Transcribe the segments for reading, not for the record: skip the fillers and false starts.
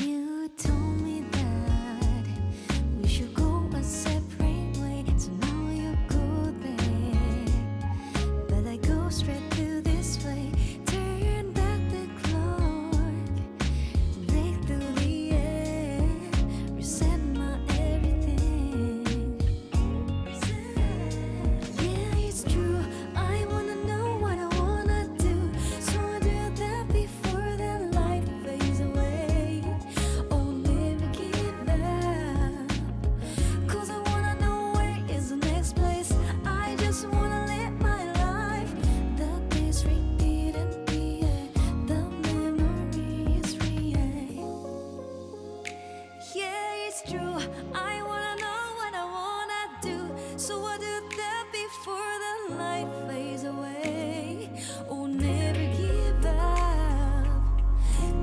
You told me that we should go a separate way, so now you go there, but I go straight to this way. Turn back the clock, break through the air, reset my everything. Yeah, it's true. I wanna know what I wanna do, so I do that before the light fades away. Oh, never give up, 'cause I wanna know where is the next place. I just wanna live my life. The days repeat and be the memory is real. Yeah, it's true. I wanna know what I wanna do, so I do that before the light fades away. Oh, never give up,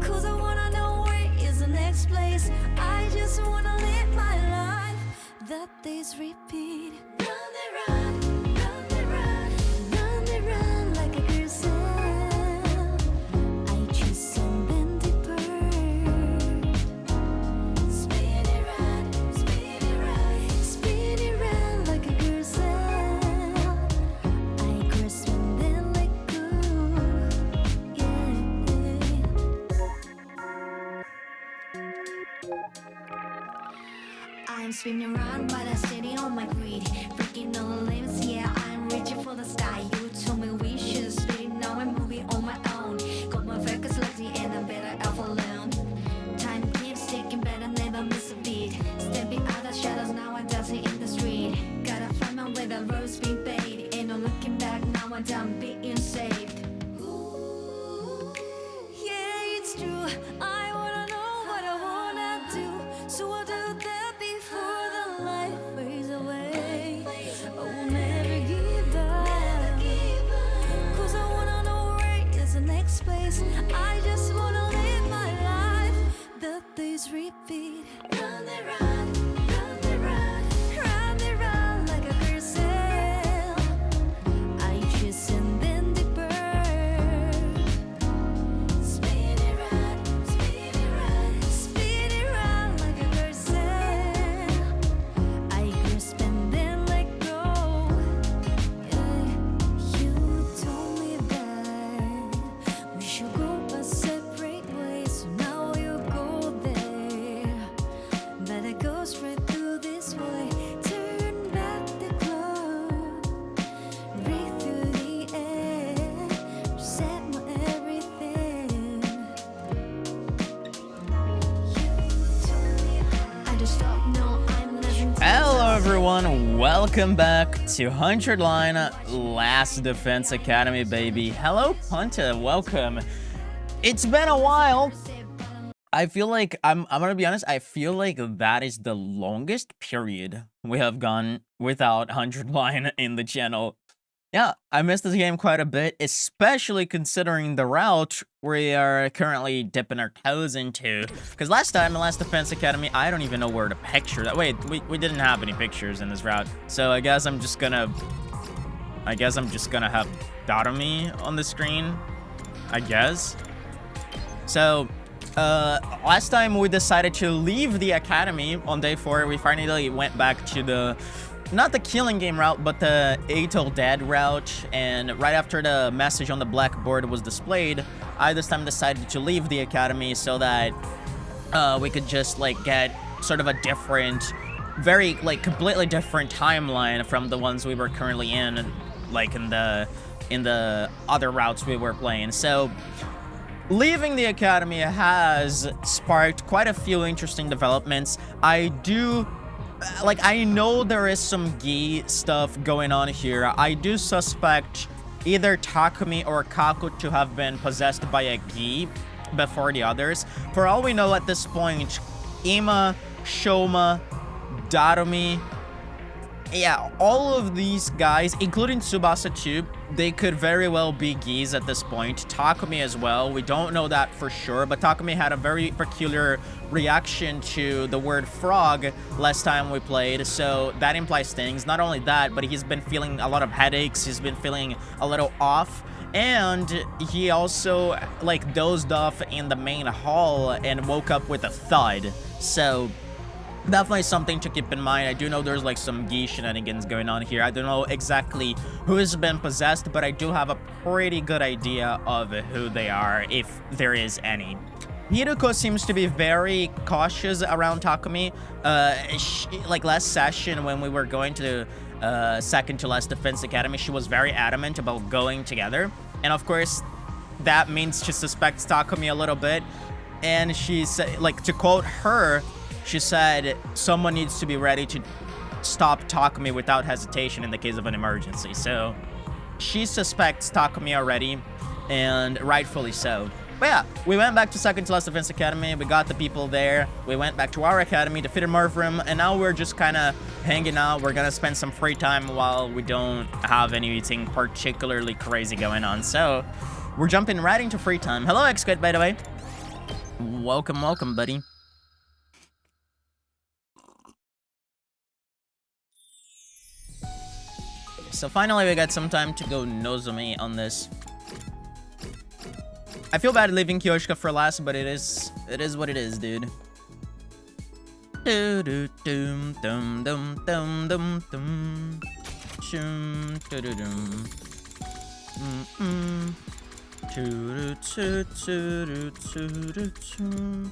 'cause I wanna know where is the next place. I just wanna live my life. The days repeat. Run, they run, run, they run, run, they run like a gazelle. I choose something deeper. Spin it round, spin it round, spin it round like a gazelle. I grasp and then let go. I'm spinning around, but I'm steady on my greed. Freaking all the limits, yeah, I'm reaching for the sky. You told me we should split, now I'm moving on my own. Got my focus lazy and I'm better off alone. Time keeps ticking, better never miss a beat. Stepping out the shadows, now I'm dancing in the street. Gotta find my way, the road's been paid. Ain't no looking back, now I'm done being saved. Yeah, it's true. I wanna know what I wanna do, so I'll do that before the light fades away. Oh, never give up, 'cause I wanna know where is the next place. I just wanna live my life. The days repeat. Run, they run, run, they run, run, they run like a gazelle. I choose something deeper. Spin it round, spin it round, spin it round like a gazelle. I grasp and then let go. Yeah. You told me that we should go a separate way, so now you go there, but I go straight through this way. Turn back the clock, breathe through the air, reset my everything. I just stop, no, I'm living. Hello everyone, welcome back to 100 Line Last Defense Academy, baby. Hello Punta, welcome. It's been a while. I feel like, I'm gonna be honest, I feel like that is the longest period we have gone without 100 Line in the channel. Yeah, I missed this game quite a bit, especially considering the route we are currently dipping our toes into. Because last time in Last Defense Academy, I don't even know where to picture that. Wait, we didn't have any pictures in this route. So I guess I'm just gonna have Dadomi on the screen, I guess. So, last time we decided to leave the academy on day 4. We finally went back to the, not the killing game route, but the Atel Dead route. And right after the message on the blackboard was displayed, I this time decided to leave the academy so that we could just like get sort of a different, very like completely different timeline from the ones we were currently in, like in the other routes we were playing. So leaving the academy has sparked quite a few interesting developments. I know there is some McGie stuff going on here. I do suspect either Takumi or Kaku to have been possessed by a McGie before the others. For all we know at this point, Ima, Shoma, Dadomi, yeah, all of these guys, including Tsubasa too, they could very well be McGies at this point. Takumi as well. We don't know that for sure, but Takumi had a very peculiar reaction to the word frog last time we played, so that implies things. Not only that, but he's been feeling a lot of headaches. He's been feeling a little off, And he also, like, dozed off in the main hall and woke up with a thud. So definitely something to keep in mind. I do know there's like some McGie shenanigans going on here. I don't know exactly who has been possessed, but I do have a pretty good idea of who they are, if there is any. Hiruko seems to be very cautious around Takumi. Like last session when we were going to second to last defense academy, she was very adamant about going together. And of course, that means she suspects Takumi a little bit. And she said, like, to quote her, she said, someone needs to be ready to stop Takumi without hesitation in the case of an emergency. So she suspects Takumi already, and rightfully so. But yeah, we went back to second to last defense academy. We got the people there. We went back to our academy, defeated Murphrim, and now we're just kind of hanging out. We're gonna spend some free time while we don't have anything particularly crazy going on. So we're jumping right into free time. Hello, X-Squid, by the way. Welcome, welcome, buddy. So finally, we got some time to go Nozomi on this. I feel bad leaving Kyoshika for last, but it is what it is, dude. Do do dum dum dum dum dum dum. Shum do do dum. Choo choo choo choo choo.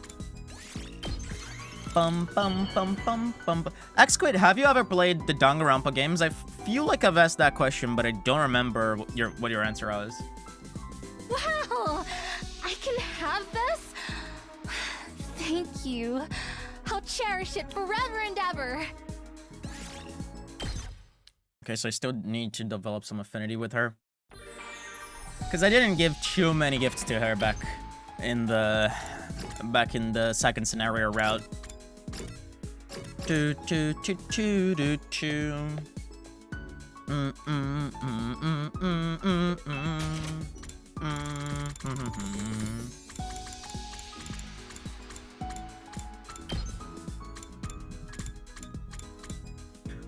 Bum bum bum bum bum. X-Squid, have you ever played the Danganronpa games? I feel like I've asked that question, but I don't remember what your answer was. Wow! I can have this? Thank you. I'll cherish it forever and ever. Okay, so I still need to develop some affinity with her. Because I didn't give too many gifts to her back in the second scenario route. Do do do do do do.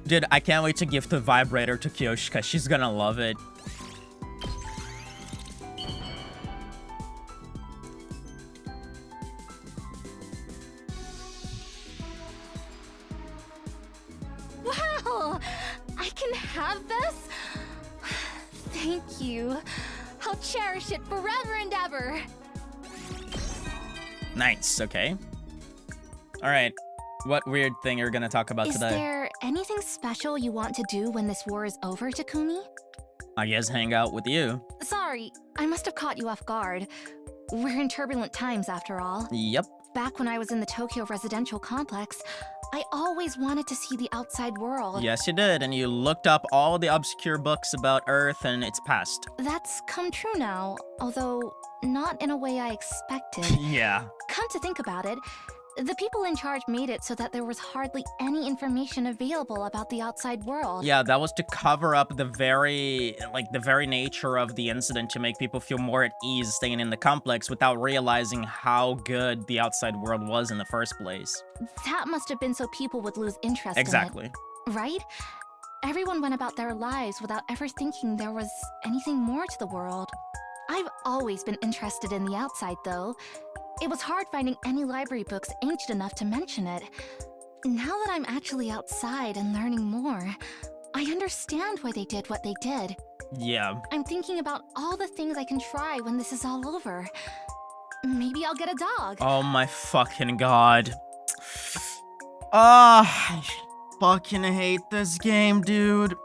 Dude, I can't wait to give the vibrator to Kyoshika. She's gonna love it. Wow! I can have this? Thank you. I'll cherish it forever and ever. Nice, okay. Alright, what weird thing you're gonna talk about today? Is there anything special you want to do when this war is over, Takumi? I guess hang out with you. Sorry, I must have caught you off guard. We're in turbulent times after all. Yep. Back when I was in the Tokyo residential complex, I always wanted to see the outside world. Yes, you did, and you looked up all the obscure books about Earth and its past. That's come true now, although not in a way I expected. Yeah. Come to think about it, the people in charge made it so that there was hardly any information available about the outside world. Yeah, that was to cover up the very nature of the incident to make people feel more at ease staying in the complex without realizing how good the outside world was in the first place. That must have been so people would lose interest Exactly. in it. Right? Everyone went about their lives without ever thinking there was anything more to the world. I've always been interested in the outside, though. It was hard finding any library books ancient enough to mention it. Now that I'm actually outside and learning more, I understand why they did what they did. Yeah. I'm thinking about all the things I can try when this is all over. Maybe I'll get a dog. Oh my fucking god. I fucking hate this game, dude.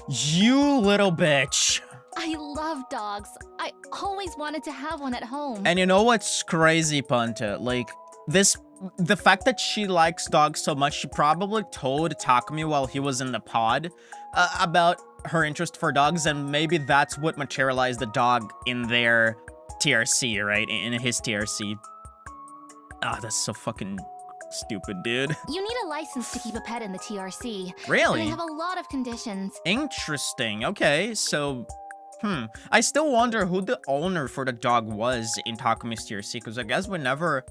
You little bitch. I love dogs. I always wanted to have one at home. And you know what's crazy, Punta? Like, the fact that she likes dogs so much, she probably told Takumi while he was in the pod about her interest for dogs, and maybe that's what materialized the dog in their TRC, right? In his TRC. Ah, that's so fucking stupid, dude. You need a license to keep a pet in the TRC. Really? And they have a lot of conditions. Interesting. Okay, so... I still wonder who the owner for the dog was in Takumi's TRC, because I guess we never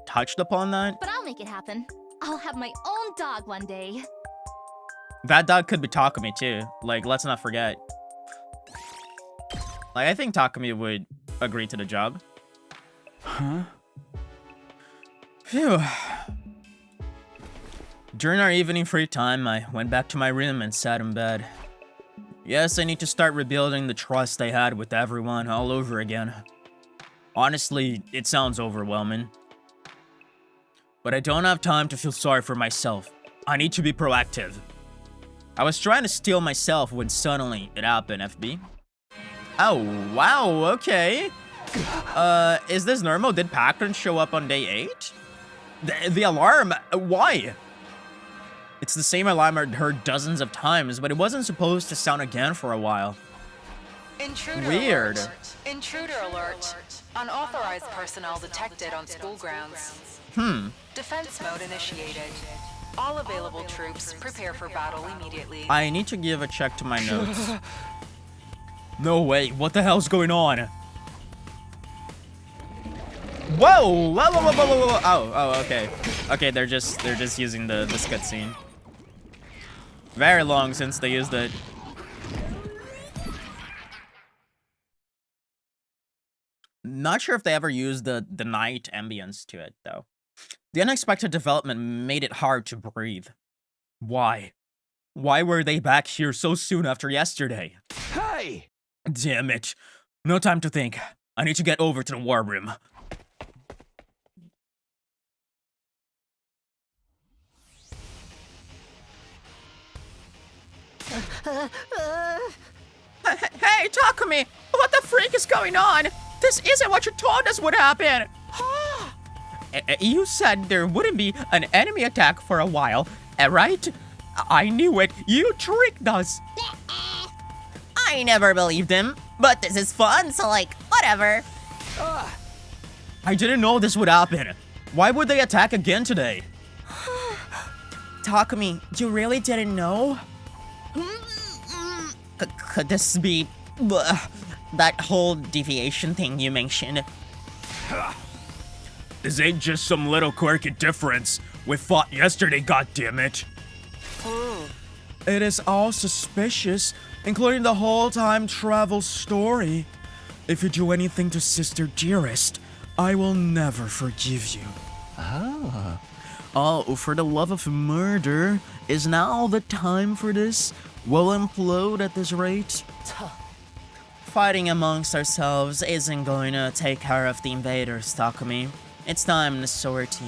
touched upon that. But I'll make it happen. I'll have my own dog one day. That dog could be Takumi too. Like, let's not forget. Like, I think Takumi would agree to the job. Huh? Phew. During our evening free time, I went back to my room and sat in bed. Yes, I need to start rebuilding the trust I had with everyone all over again. Honestly, it sounds overwhelming. But I don't have time to feel sorry for myself. I need to be proactive. I was trying to steel myself when suddenly it happened, FB. Oh, wow, okay. Is this normal? Did Packard show up on day 8? The alarm, why? It's the same alarm I'd heard dozens of times, but it wasn't supposed to sound again for a while. Intruder Weird. Alert. Intruder alert. Unauthorized personnel detected on school grounds. Defense mode initiated. All available troops prepare for battle immediately. I need to give a check to my notes. No way, what the hell's going on? Whoa! Whoa, whoa, whoa, whoa, whoa, whoa. Oh, okay. Okay, they're just using this cutscene. Very long since they used it. Not sure if they ever used the night ambience to it, though. The unexpected development made it hard to breathe. Why? Why were they back here so soon after yesterday? Hey! Damn it. No time to think. I need to get over to the war room. Hey, Takumi! What the freak is going on? This isn't what you told us would happen! You said there wouldn't be an enemy attack for a while, right? I knew it. You tricked us. I never believed him, but this is fun, so like, whatever. I didn't know this would happen. Why would they attack again today? Takumi, you really didn't know? Could this be that whole deviation thing you mentioned? This ain't just some little quirky difference. We fought yesterday, goddammit. It is all suspicious, including the whole time travel story. If you do anything to Sister Dearest, I will never forgive you. Oh, for the love of murder, is now the time for this? We'll implode at this rate. Fighting amongst ourselves isn't going to take care of the invaders, Takumi. It's time to sortie.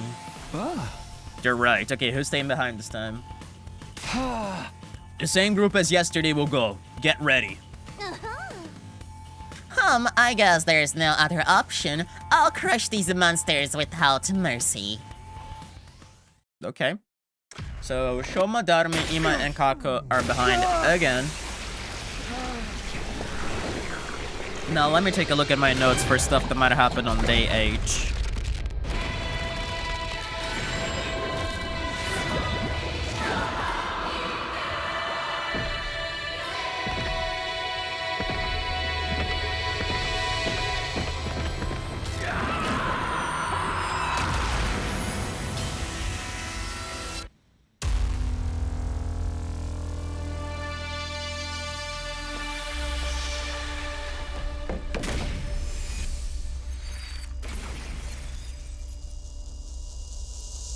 You're right. Okay, who's staying behind this time? The same group as yesterday will go. Get ready. I guess there's no other option. I'll crush these monsters without mercy. Okay. So, Shoma, Darumi, Ima, and Kako are behind again. Now, let me take a look at my notes for stuff that might have happened on day 8.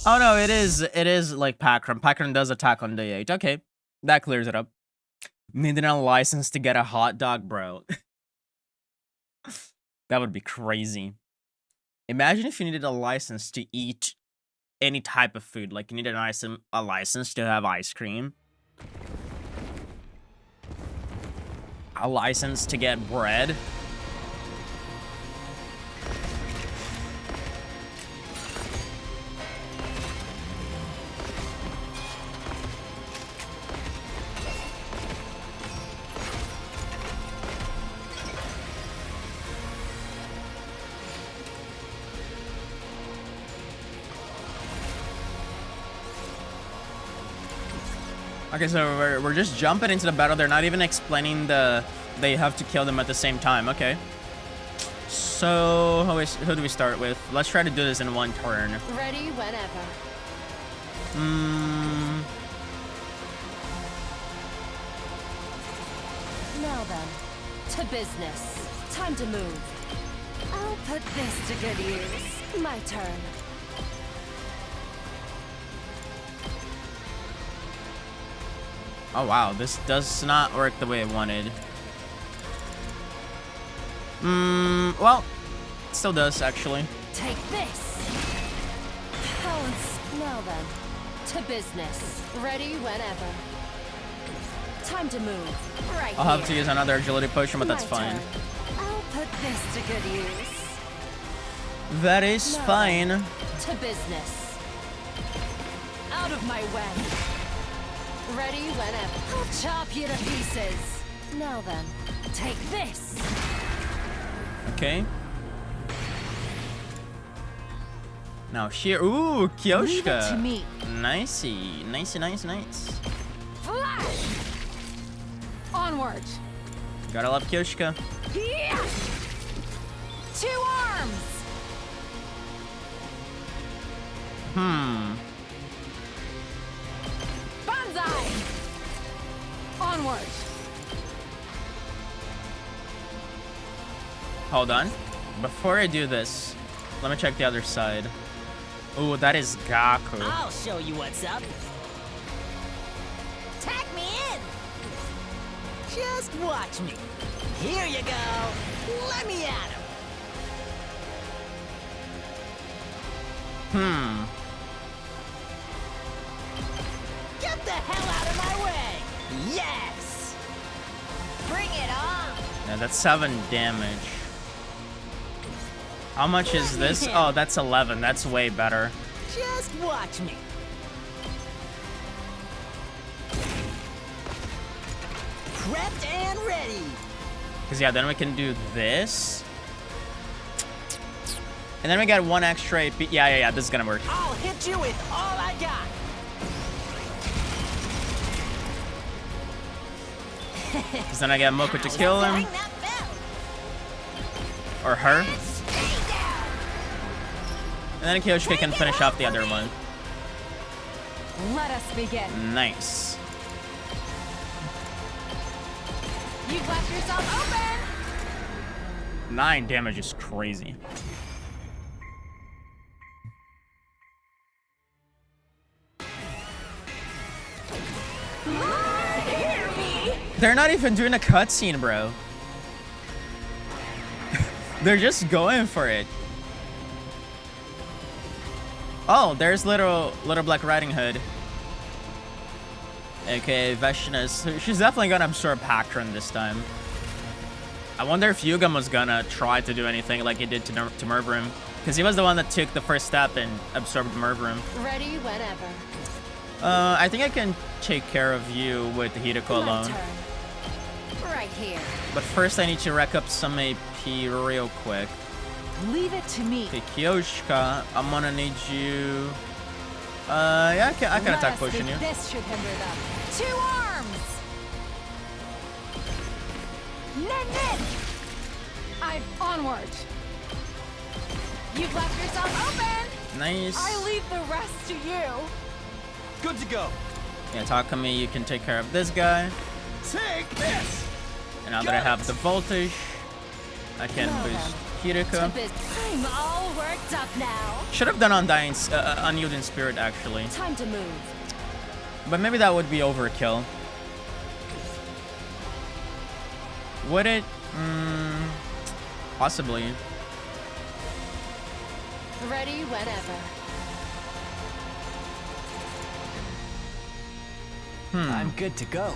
Oh no, it is like Packram. Packram does attack on day 8. Okay, that clears it up. Needing a license to get a hot dog, bro. That would be crazy. Imagine if you needed a license to eat any type of food. Like you needed a license to have ice cream. A license to get bread. Okay, so we're just jumping into the battle. They're not even explaining they have to kill them at the same time. Okay. So who do we start with? Let's try to do this in one turn. Ready whenever. Now then, to business. Time to move. I'll put this to good use. My turn. Oh wow, this does not work the way I wanted. Well, it still does actually. Take this. Balance. Now then, to business. Ready whenever. Time to move. Right I'll have to here. use another agility potion, but that's My fine. turn. I'll put this to good use. That is Now fine. then, to business. Out of my way. Ready whenever. I'll chop you to pieces. Now then, take this. Okay. Now here, ooh, Leave it to Kyoshka. me. Nicey, nicey, nice, nice. Flash! Onward. Gotta love Kyoshka. Yeah! 2 arms. Banzai. Onward. Hold on. Before I do this, let me check the other side. Ooh, that is Gaku. I'll show you what's up. Tag me in. Just watch me. Here you go. Let me at him. Get the hell out of my way. Yes. Bring it on. Yeah, that's 7 damage. How much is this? Oh, that's 11. That's way better. Just watch me. Prepped and ready. Because, yeah, then we can do this. And then we got 1 extra AP. Yeah, this is gonna work. I'll hit you with all I got. Because then I get Moko to kill him. Ring that bell. Or her. Stay down. And then Kyoshika can finish off the other one. Let us begin. Nice. You've left yourself open. 9 damage is crazy. Hear me. They're not even doing a cutscene, bro. They're just going for it. Oh, there's little Black Riding Hood. Okay, Veshna's. She's definitely gonna absorb Patron this time. I wonder if Yugam was gonna try to do anything like he did to Murvrim. Because he was the one that took the first step and absorbed Murvrim. Ready whenever. I think I can take care of you with Hideko My alone. turn. Right here. But first I need to rack up some AP real quick. Leave it to me. Okay, Kyoshika, I'm gonna need you. Yeah, I can Let attack us potion think you. This should hinder them. 2 arms. Nen. I'm onward. You've left yourself open. Nice. I leave the rest to you. Good to go. Yeah, Takumi, you can take care of this guy. Take this. And now that I have the voltage, I can Now boost To Hideko. I'm all worked up now. Should have done Unyielding Spirit actually, Time to move. but maybe that would be overkill. Would it? Possibly. Ready whenever. I'm good to go.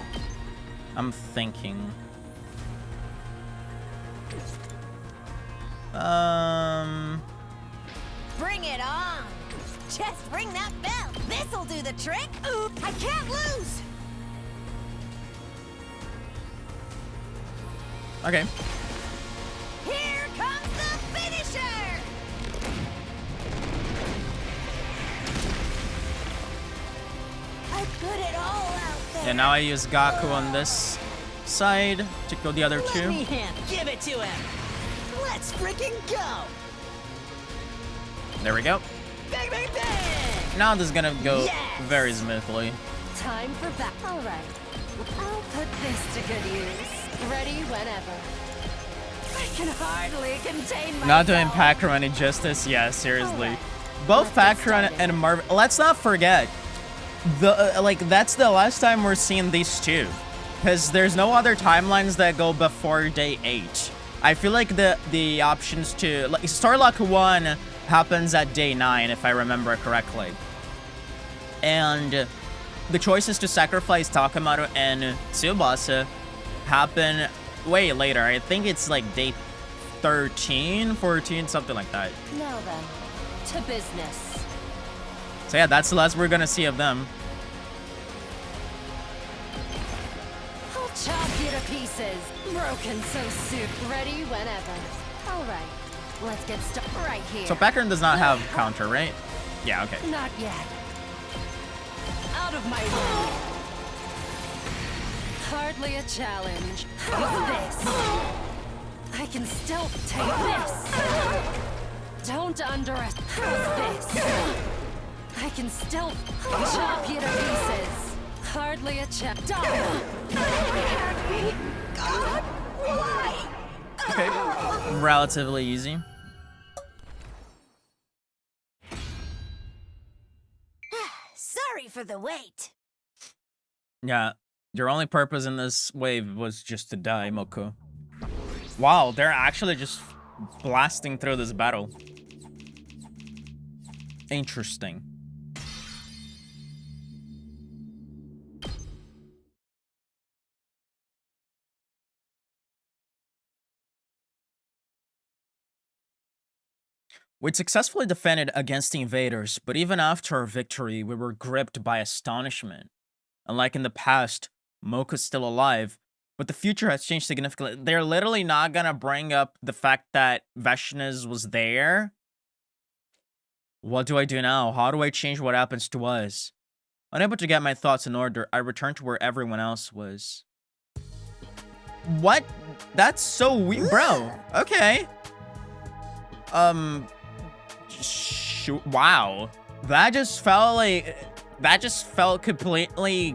I'm thinking. Bring it on. Just ring that bell. This'll do the trick. Ooh, I can't lose. Okay. Here comes the finisher. I put it all out there. Yeah, now I use Gaku on this side to kill the other Let two. me handle. Give it to him. Let's freaking go. There we go. Bang, bang, bang. Now this is gonna go Yes! very smoothly. Time for back. All right. I'll put this to good use. Ready whenever. I can hardly contain myself. Not doing Pac-Run any justice. Yeah, seriously. Both Pac-Run and Marvin. Let's not forget, that's the last time we're seeing these two, because there's no other timelines that go before day 8. I feel like the options to Starlock 1 happens at day 9, if I remember correctly, and the choices to sacrifice Takamaru and Tsubasa happen way later. I think it's like day 13, 14, something like that. Now then, to business. So yeah, that's the last we're gonna see of them. I'll chop you to pieces. Broken so soon. Ready whenever. All right, let's get started right here. So Pac-Run does not have counter, right? Yeah, okay. Not yet. Out of my way. Hardly a challenge. What's this? I can still take this. Don't underestimate. How's this? I can still chop you to pieces. Hardly a challenge. God, why? Okay. Relatively easy. Sorry for the wait. Yeah. Your only purpose in this wave was just to die, Moko. Wow, they're actually just blasting through this battle. Interesting. We'd successfully defended against the invaders, but even after our victory, we were gripped by astonishment. Unlike in the past, Moko's still alive, but the future has changed significantly. They're literally not gonna bring up the fact that Vashnes was there. What do I do now? How do I change what happens to us? Unable to get my thoughts in order, I returned to where everyone else was. What? That's so weird, bro. Okay. Wow. That just felt completely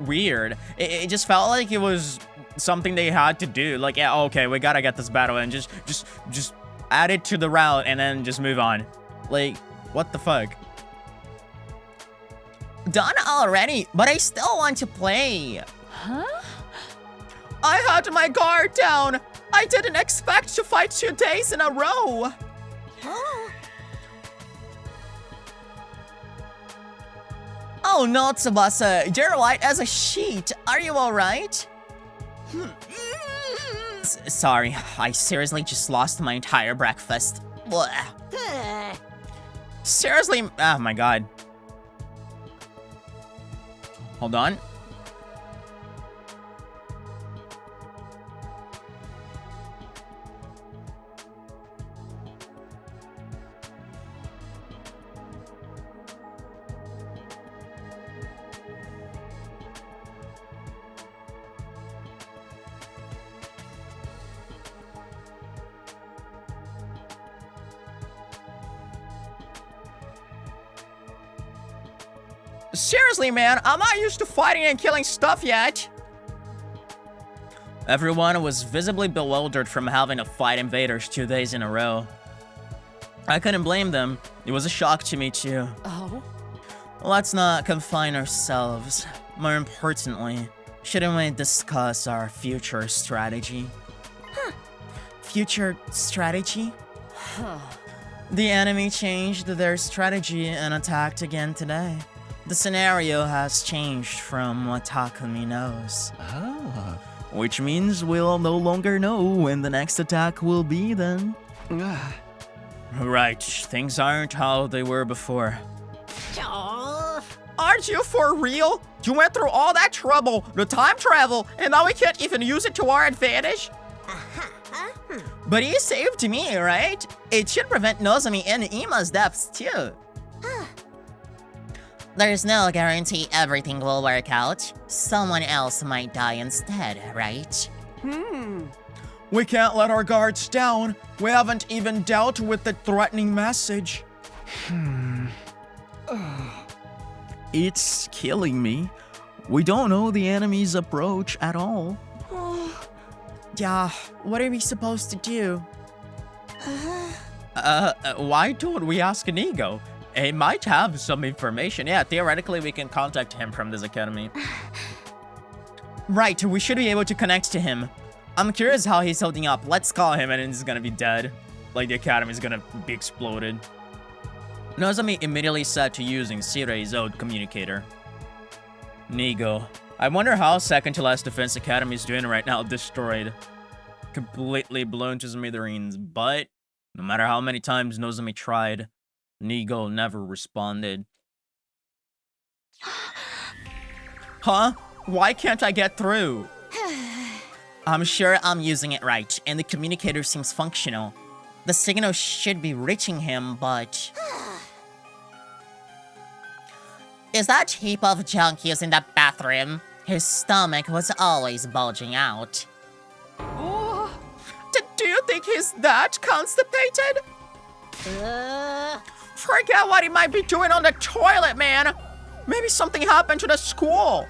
weird. It just felt like it was something they had to do. Like, yeah, okay, we gotta get this battle and just add it to the route and then just move on. Like, what the fuck? Done already, but I still want to play. Huh? I had my guard down. I didn't expect to fight 2 days in a row. Huh? Oh no, Tsubasa, you're white as a sheet. Are you alright? Sorry, I seriously just lost my entire breakfast. Blech. Seriously, oh my god. Hold on. Seriously, man, I'm not used to fighting and killing stuff yet. Everyone was visibly bewildered from having to fight invaders 2 days in a row. I couldn't blame them. It was a shock to me, too. Oh? Let's not confine ourselves. More importantly, shouldn't we discuss our future strategy? Huh. Future strategy? Huh. The enemy changed their strategy and attacked again today. The scenario has changed from what Takumi knows. Ah. Which means we'll no longer know when the next attack will be then. Right, things aren't how they were before. Oh. Aren't you for real? You went through all that trouble, the time travel, and now we can't even use it to our advantage? But he saved me, right? It should prevent Nozomi and Ima's deaths too. There's no guarantee everything will work out. Someone else might die instead, right? We can't let our guards down. We haven't even dealt with the threatening message. It's killing me. We don't know the enemy's approach at all. Yeah, what are we supposed to do? Why don't we ask Inigo? He might have some information. Yeah, theoretically, we can contact him from this academy. Right, we should be able to connect to him. I'm curious how he's holding up. Let's call him and he's gonna be dead. Like, the academy's gonna be exploded. Nozomi immediately set to using Sirei's old communicator. Inigo. I wonder how second to last defense academy is doing right now. Destroyed. Completely blown to smithereens. But no matter how many times Nozomi tried, Inigo never responded. Huh? Why can't I get through? I'm sure I'm using it right, and the communicator seems functional. The signal should be reaching him, but... Is that heap of junk using the bathroom? His stomach was always bulging out. Do you think he's that constipated? Forget what he might be doing on the toilet, man! Maybe something happened to the school!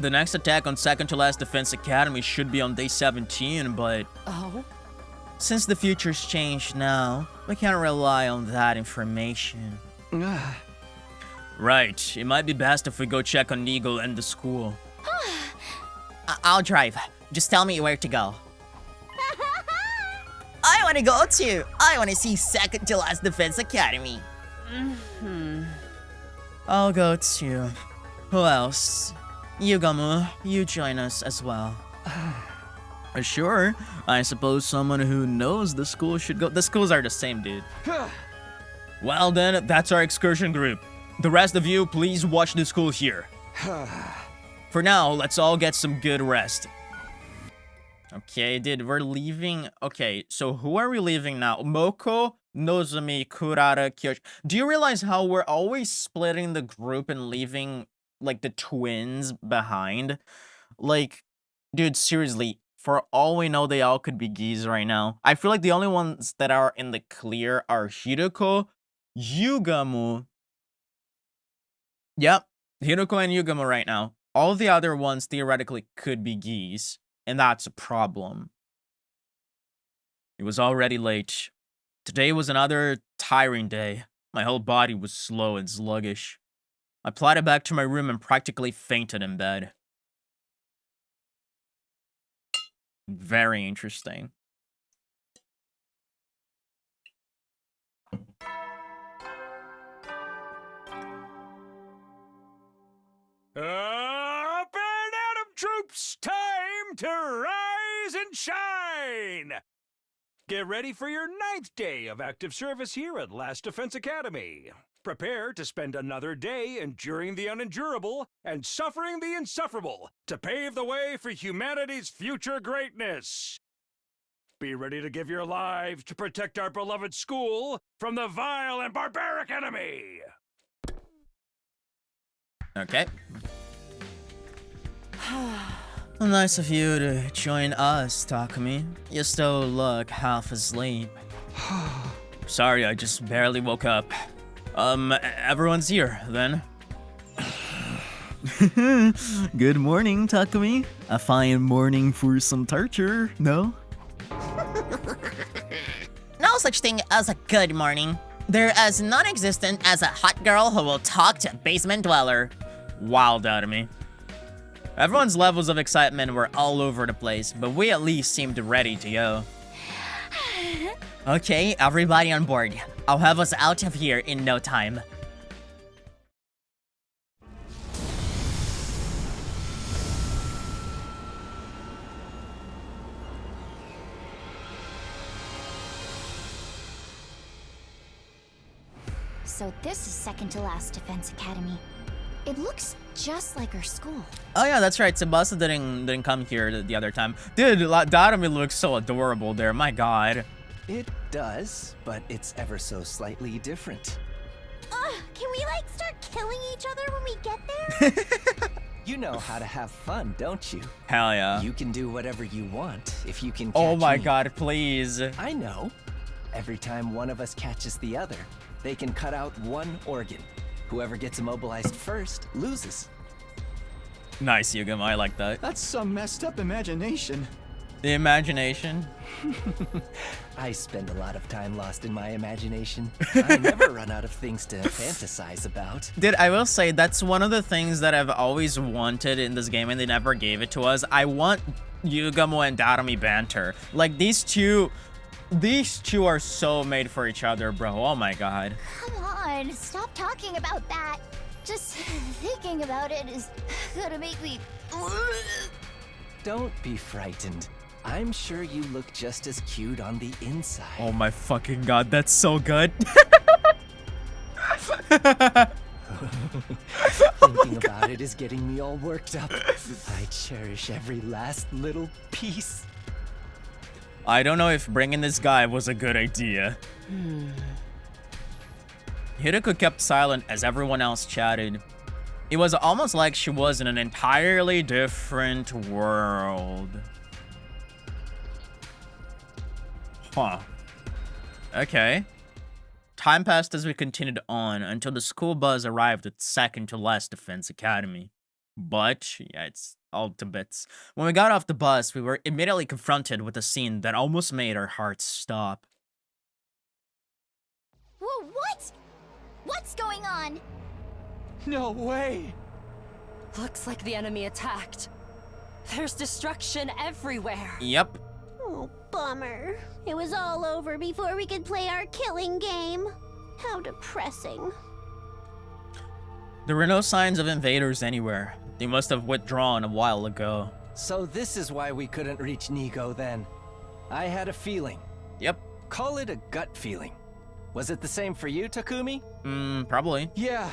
The next attack on second to last defense academy should be on day 17, but... Oh? Since the future's changed now, we can't rely on that information. Right, it might be best if we go check on Inigo and the school. I'll drive. Just tell me where to go. I want to go too. I want to see second to last defense academy. I'll go too. Who else? Yugamu, you join us as well. Sure. I suppose someone who knows the school should go. The schools are the same, dude. Well then, that's our excursion group. The rest of you, please watch the school here. For now, let's all get some good rest. Okay, dude, we're leaving. Okay, so who are we leaving now? Moko, Nozomi, Kurara, Kyoshi. Do you realize how we're always splitting the group and leaving, like, the twins behind? Like, dude, seriously, for all we know, they all could be geese right now. I feel like the only ones that are in the clear are Hiroko, Yugamu. Yep, Hiroko and Yugamu right now. All the other ones theoretically could be geese, and that's a problem. It was already late. Today was another tiring day. My whole body was slow and sluggish. I plodded back to my room and practically fainted in bed. Very interesting. Up and at 'em, troops! Time to rise and shine! Get ready for your 9th day of active service here at Last Defense Academy. Prepare to spend another day enduring the unendurable and suffering the insufferable to pave the way for humanity's future greatness. Be ready to give your lives to protect our beloved school from the vile and barbaric enemy. Okay. Nice of you to join us, Takumi. You still look half asleep. Sorry, I just barely woke up. Everyone's here, then. Good morning, Takumi. A fine morning for some torture, no? No such thing as a good morning. They're as non-existent as a hot girl who will talk to a basement dweller. Wild out of me. Everyone's levels of excitement were all over the place, but we at least seemed ready to go. Okay, everybody on board. I'll have us out of here in no time. So this is second to last Defense Academy. It looks just like our school. Oh yeah, that's right. Tsubasa didn't come here the other time. Dude, Darumi looks so adorable there. My god. It does, but it's ever so slightly different. Can we like start killing each other when we get there? You know how to have fun, don't you? Hell yeah. You can do whatever you want if you can catch Oh my me. god, please. I know. Every time one of us catches the other, they can cut out one organ. Whoever gets immobilized first loses. Nice, Yugamo. I like that. That's some messed up imagination. The imagination. I spend a lot of time lost in my imagination. I never run out of things to fantasize about. Dude, I will say that's one of the things that I've always wanted in this game and they never gave it to us. I want Yugamo and Darumi banter. Like, these two are so made for each other, bro. Oh my god. Come on, stop talking about that. Just thinking about it is gonna make me... Don't be frightened. I'm sure you look just as cute on the inside. Oh my fucking god, that's so good. Thinking about it is getting me all worked up. I cherish every last little piece. I don't know if bringing this guy was a good idea. Hideko kept silent as everyone else chatted. It was almost like she was in an entirely different world. Huh. Okay. Time passed as we continued on until the school bus arrived at second to last Defense Academy. But, yeah, it's all to bits. When we got off the bus, we were immediately confronted with a scene that almost made our hearts stop. Whoa, what? What's going on? No way! Looks like the enemy attacked. There's destruction everywhere. Yep. Oh, bummer. It was all over before we could play our killing game. How depressing. There were no signs of invaders anywhere. They must have withdrawn a while ago. So this is why we couldn't reach Nigo then. I had a feeling. Yep. Call it a gut feeling. Was it the same for you, Takumi? Probably. Yeah.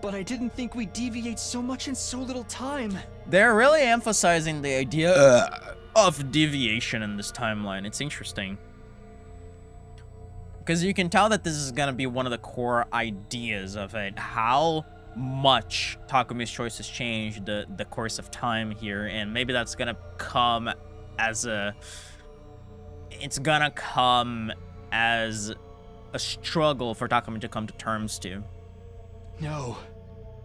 But I didn't think we'd deviate so much in so little time. They're really emphasizing the idea of deviation in this timeline. It's interesting. Because you can tell that this is going to be one of the core ideas of it. How much Takumi's choices changed the course of time here. And maybe that's going to come as a... It's going to come as a struggle for Takumi to come to terms to. No.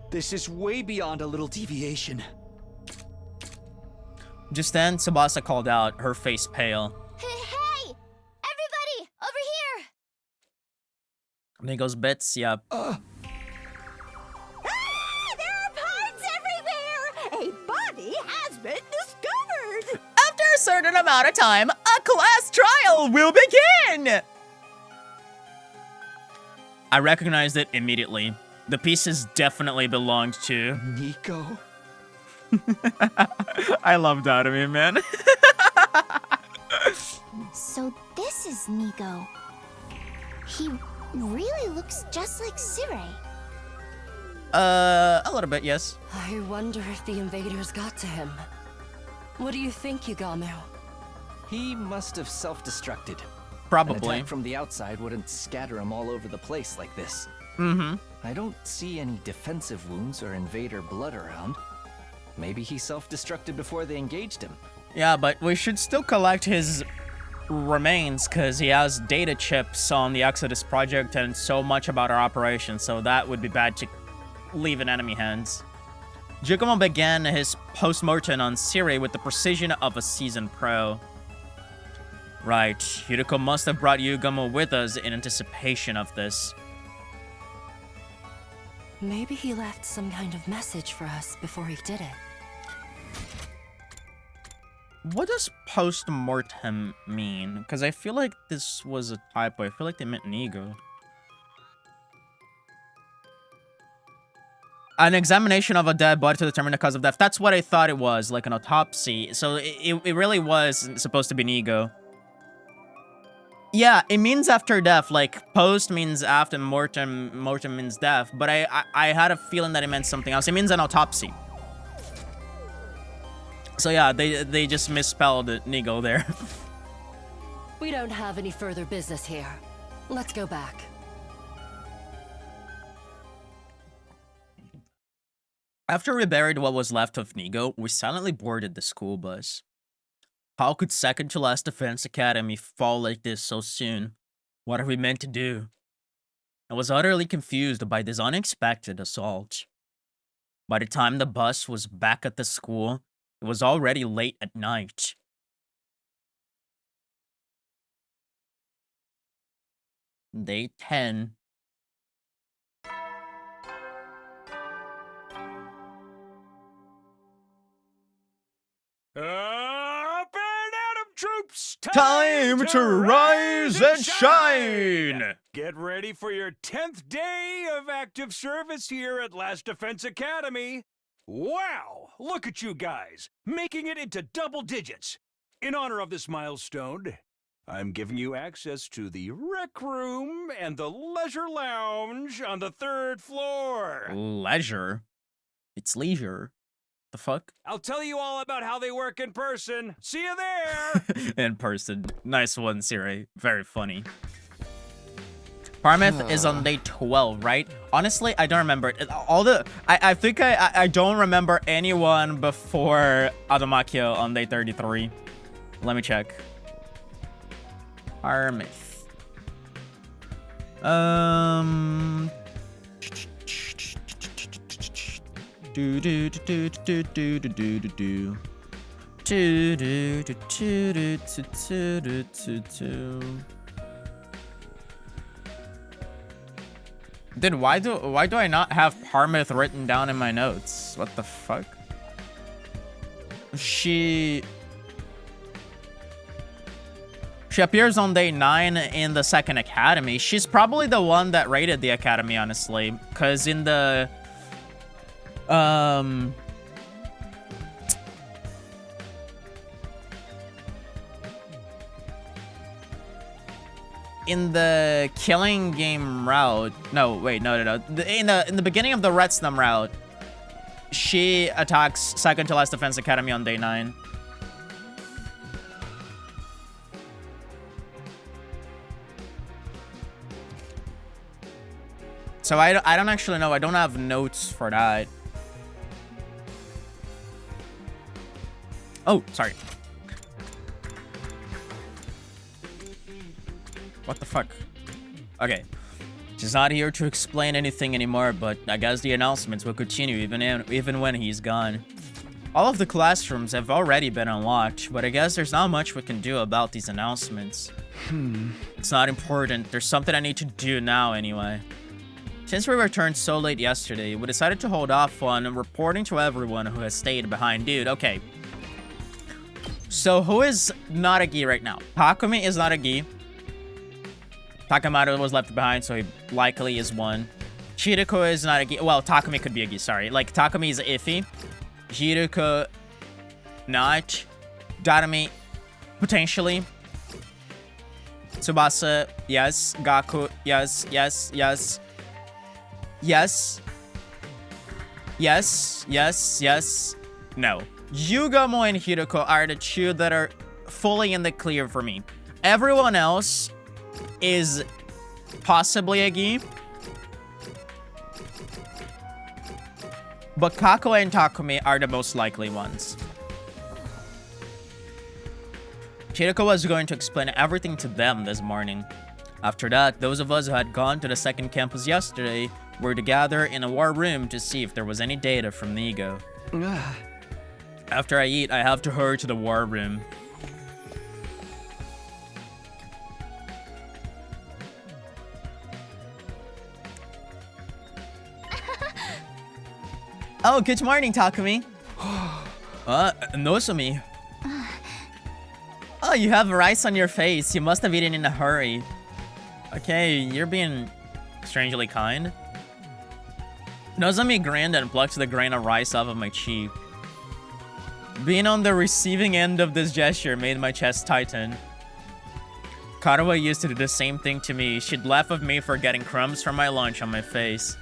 This is way beyond a little deviation. Just then, Tsubasa called out, her face pale. Hey! Everybody! Over here! Nigo's bits, yep. Ah! There are parts everywhere! A body has been discovered! After a certain amount of time, a class trial will begin! I recognized it immediately. The pieces definitely belonged to... Nico? I love Darumi, man. So this is Nigo. He really looks just like Sirei. A little bit, yes. I wonder if the invaders got to him. What do you think, Yugamo? He must have self-destructed. An Probably. attack from the outside wouldn't scatter him all over the place like this. I don't see any defensive wounds or invader blood around. Maybe he self-destructed before they engaged him. Yeah, but we should still collect his remains because he has data chips on the Exodus project and so much about our operation, so that would be bad to leave in enemy hands. Giacomo began his post-mortem on Siri with the precision of a seasoned pro. Right, Hideko must have brought Yugamo with us in anticipation of this. Maybe he left some kind of message for us before he did it. What does post-mortem mean? Because I feel like this was a typo. I feel like they meant Nigo. An examination of a dead body to determine the cause of death. That's what I thought it was, like an autopsy. So it really was supposed to be Nigo. Yeah, it means after death. Like, post means after, mortem means death. But I had a feeling that it meant something else. It means an autopsy. So yeah, they just misspelled Nigo there. We don't have any further business here. Let's go back. After we buried what was left of Nigo, we silently boarded the school bus. How could second to last Defense Academy fall like this so soon? What are we meant to do? I was utterly confused by this unexpected assault. By the time the bus was back at the school, it was already late at night. Day 10. Up and Atom troops! Time to rise and shine! Get ready for your 10th day of active service here at Last Defense Academy. Wow! Look at you guys, making it into double digits. In honor of this milestone, I'm giving you access to the rec room and the leisure lounge on the 3rd floor. Leisure? It's leisure. The fuck? I'll tell you all about how they work in person. See you there! In person. Nice one, Siri. Very funny. Parmouth is on day 12, right? Honestly, I don't remember it. I think I don't remember anyone before Adomakyo on day 33. Let me check. Parmouth. Do do do do do do do do do. Do do do do do do do do do. Dude, why do I not have Parmouth written down in my notes? What the fuck? She appears on day 9 in the 2nd academy. She's probably the one that raided the academy, honestly, because in the in the killing game route, no, wait, no. In the beginning of the Redstone route, she attacks 2nd to Last Defense Academy on day 9. So I don't actually know. I don't have notes for that. Oh, sorry. What the fuck? Okay. She's not here to explain anything anymore, but I guess the announcements will continue even when he's gone. All of the classrooms have already been unlocked, but I guess there's not much we can do about these announcements. It's not important. There's something I need to do now anyway. Since we returned so late yesterday, we decided to hold off on reporting to everyone who has stayed behind. Dude, okay. So who is not a Gi right now? Takumi is not a Gi. Takamaru was left behind, so he likely is one. Chiriko is not a Gi. Well, Takumi could be a Gi, sorry. Like, Takumi is iffy. Chiriko, not. Darumi, potentially. Tsubasa, yes. Gaku, yes, yes, yes. Yes. Yes, yes, yes. No. Yugamo and Hiroko are the two that are fully in the clear for me. Everyone else is possibly a Gi. But Kako and Takumi are the most likely ones. Chiriko was going to explain everything to them this morning. After that, those of us who had gone to the 2nd campus yesterday were to gather in a war room to see if there was any data from Nigo. After I eat, I have to hurry to the war room. Oh, good morning, Takumi. Nozomi. Oh, you have rice on your face. You must have eaten in a hurry. Okay, you're being strangely kind. Nozomi grinned and plucked the grain of rice off of my cheek. Being on the receiving end of this gesture made my chest tighten. Karawa used to do the same thing to me. She'd laugh at me for getting crumbs from my lunch on my face.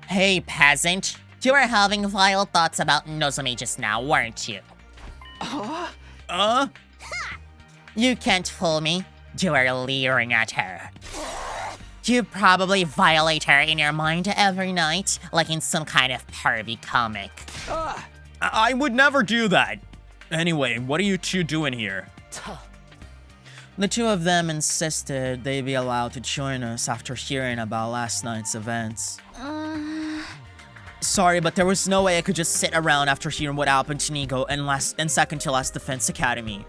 Hey, peasant. You were having vile thoughts about Nozomi just now, weren't you? You can't fool me. You were leering at her. You probably violate her in your mind every night, like in some kind of pervy comic. I would never do that. Anyway, what are you two doing here? The two of them insisted they be allowed to join us after hearing about last night's events. Sorry, but there was no way I could just sit around after hearing what happened to Nico in second to last Defense Academy.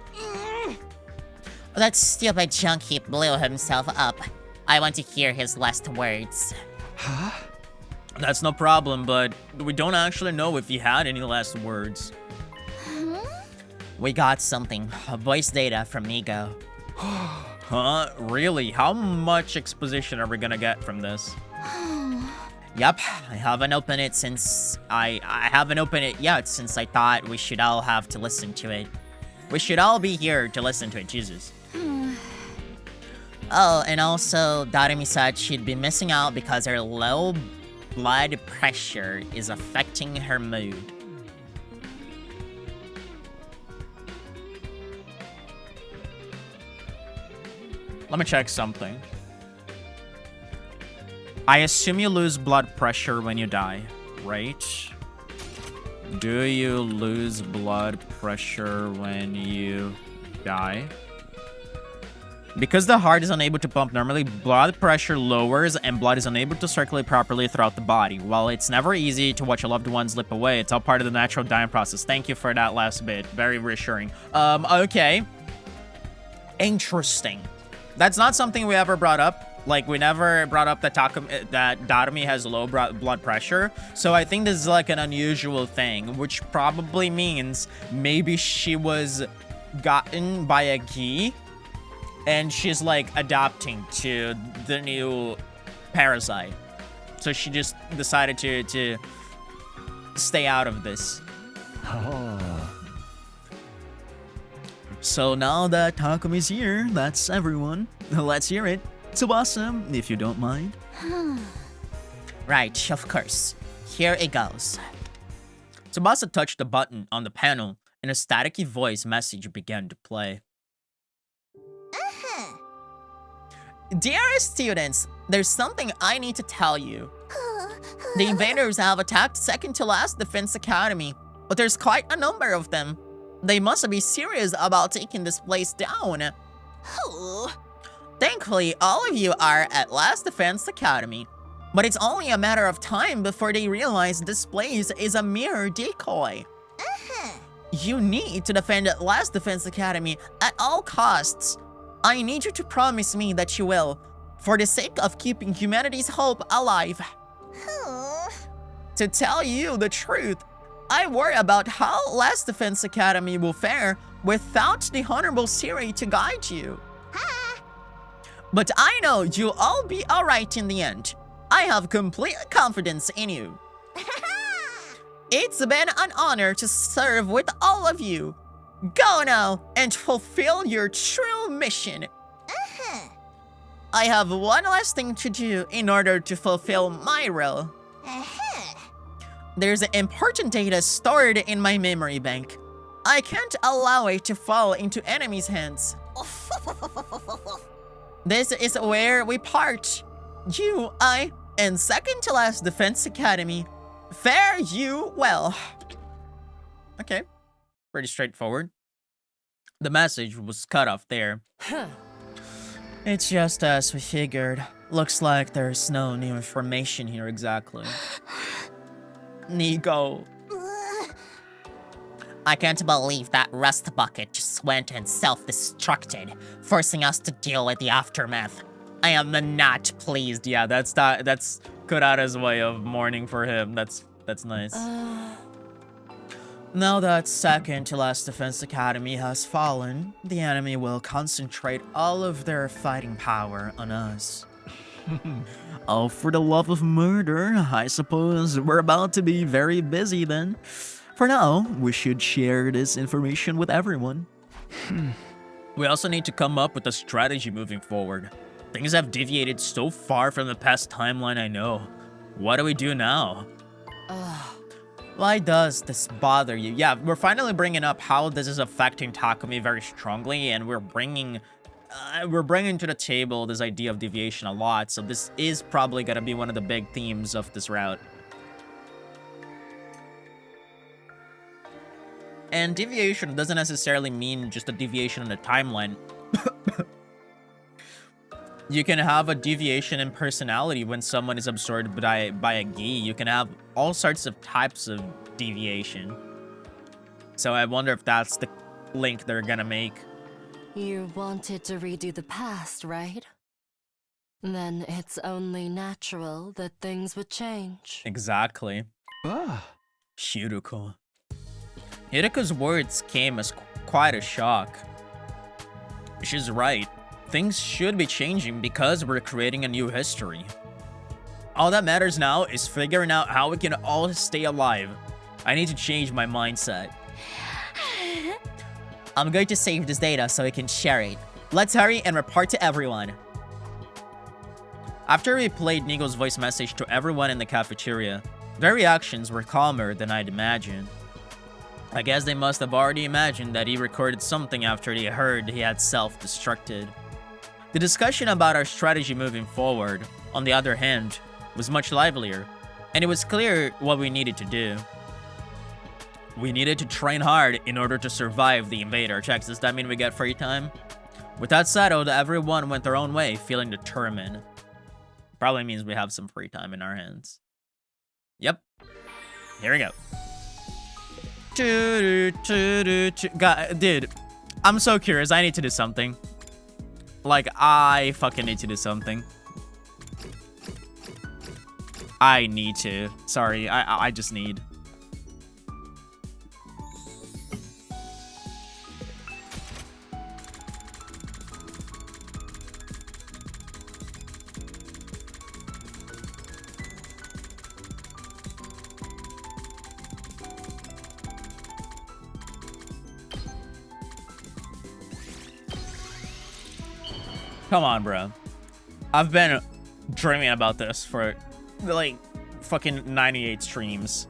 That stupid junkie blew himself up. I want to hear his last words. Huh? That's no problem, but we don't actually know if he had any last words. We got something. Voice data from Nico. Huh? Really? How much exposition are we gonna get from this? Yep, I haven't opened it since I haven't opened it yet since I thought we should all have to listen to it. We should all be here to listen to it, Jesus. Oh, and also, Darumi said she'd be missing out because her low blood pressure is affecting her mood. Let me check something. I assume you lose blood pressure when you die, right? Do you lose blood pressure when you die? Because the heart is unable to pump normally, blood pressure lowers and blood is unable to circulate properly throughout the body. While it's never easy to watch a loved one slip away, it's all part of the natural dying process. Thank you for that last bit. Very reassuring. Okay. Interesting. That's not something we ever brought up. Like, we never brought up that Darumi has low blood pressure. So I think this is like an unusual thing, which probably means maybe she was gotten by a Gi and she's like adapting to the new parasite. So she just decided to stay out of this. Oh. So now that Takumi's here, that's everyone. Let's hear it. Tsubasa, if you don't mind. Right, of course. Here it goes. Tsubasa touched the button on the panel, and a staticky voice message began to play. Dear students, there's something I need to tell you. The invaders have attacked second to last Defense Academy, but there's quite a number of them. They must be serious about taking this place down. Thankfully, all of you are at last Defense Academy, but it's only a matter of time before they realize this place is a mere decoy. You need to defend last Defense Academy at all costs. I need you to promise me that you will, for the sake of keeping humanity's hope alive. To tell you the truth, I worry about how last Defense Academy will fare without the Honorable Siri to guide you. But I know you'll all be alright in the end. I have complete confidence in you. It's been an honor to serve with all of you. Go now and fulfill your true mission. I have one last thing to do in order to fulfill my role. There's important data stored in my memory bank. I can't allow it to fall into enemies' hands. This is where we part. You, I, and second to last Defense Academy. Fare you well. Okay, pretty straightforward. The message was cut off there. It's just as we figured. Looks like there's no new information here exactly. Nico. I can't believe that rust bucket just went and self-destructed, forcing us to deal with the aftermath. I am not pleased. Yeah, that's Kurata's way of mourning for him. That's nice. Now that second to last Defense Academy has fallen, the enemy will concentrate all of their fighting power on us. Oh, for the love of murder, I suppose we're about to be very busy then. For now, we should share this information with everyone. We also need to come up with a strategy moving forward. Things have deviated so far from the past timeline I know. What do we do now? Why does this bother you? Yeah, we're finally bringing up how this is affecting Takumi very strongly, and we're bringing to the table this idea of deviation a lot, so this is probably gonna be one of the big themes of this route. And deviation doesn't necessarily mean just a deviation in the timeline. You can have a deviation in personality when someone is absorbed by a Gi. You can have all sorts of types of deviation. So I wonder if that's the link they're gonna make. You wanted to redo the past, right? Then it's only natural that things would change. Exactly. Hiruko. Hiruko's words came as quite a shock. She's right. Things should be changing because we're creating a new history. All that matters now is figuring out how we can all stay alive. I need to change my mindset. I'm going to save this data so we can share it. Let's hurry and report to everyone. After we played Nigo's voice message to everyone in the cafeteria, their reactions were calmer than I'd imagined. I guess they must have already imagined that he recorded something after they heard he had self-destructed. The discussion about our strategy moving forward, on the other hand, was much livelier, and it was clear what we needed to do. We needed to train hard in order to survive the invader checks. Does that mean we get free time? With that settled, everyone went their own way, feeling determined. Probably means we have some free time in our hands. Yep. Here we go. God, dude, I'm so curious. I need to do something. Like, I fucking need to do something. I need to. Sorry, I just need. Come on, bro. I've been dreaming about this for, like, fucking 98 streams.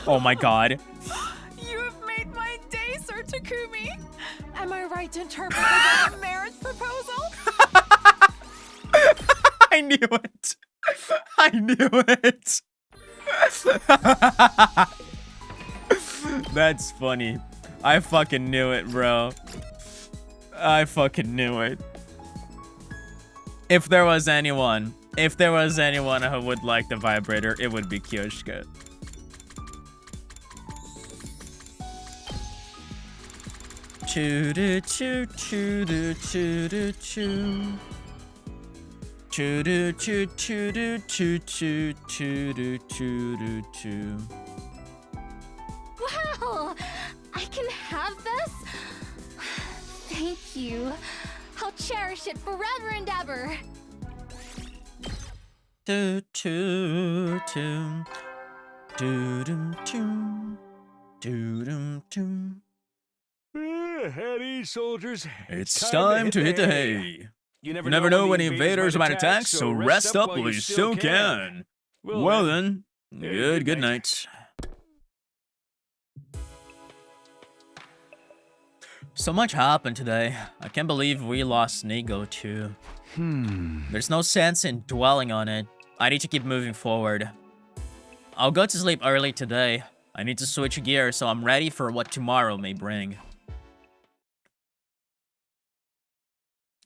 Oh my god. You have made my day, Sir Takumi. Am I right to interpret this as a marriage proposal? I knew it. I knew it. That's funny. I fucking knew it, bro. I fucking knew it. If there was anyone who would like the vibrator, it would be Kyoshka. Choo doo choo choo doo choo doo choo. Choo doo choo choo doo choo choo choo doo choo doo choo. Wow! I can have this? Thank you. I'll cherish it forever and ever. Do do do do dum dum do dum dum. Heady soldiers, It's time to hit the hay. You never know when the invaders might attack, so rest up while you still can. Well then, good night. So much happened today. I can't believe we lost Nigo too. There's no sense in dwelling on it. I need to keep moving forward. I'll go to sleep early today. I need to switch gears so I'm ready for what tomorrow may bring.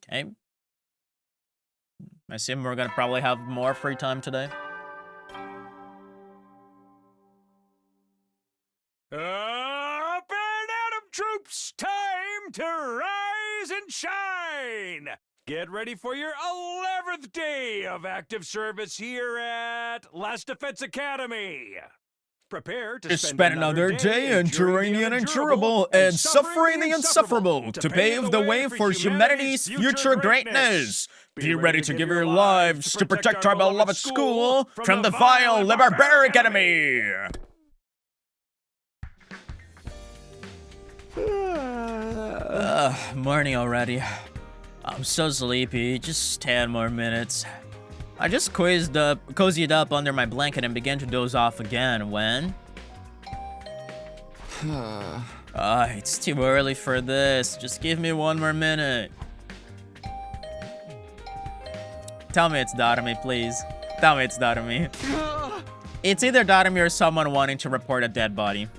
Okay. I assume we're gonna probably have more free time today. Up and Atom Troops, time to rise and shine! Get ready for your 11th day of active service here at Last Defense Academy. Prepare to spend another day enduring the unendurable and suffering the insufferable to pave the way for humanity's future greatness. Be ready to give your lives to protect our beloved school from the vile barbaric enemy. Morning already. I'm so sleepy. Just 10 more minutes. I just cozied up under my blanket and began to doze off again when... it's too early for this. Just give me one more minute. Tell me it's Darami, please. Tell me it's Darami. It's either Darami or someone wanting to report a dead body.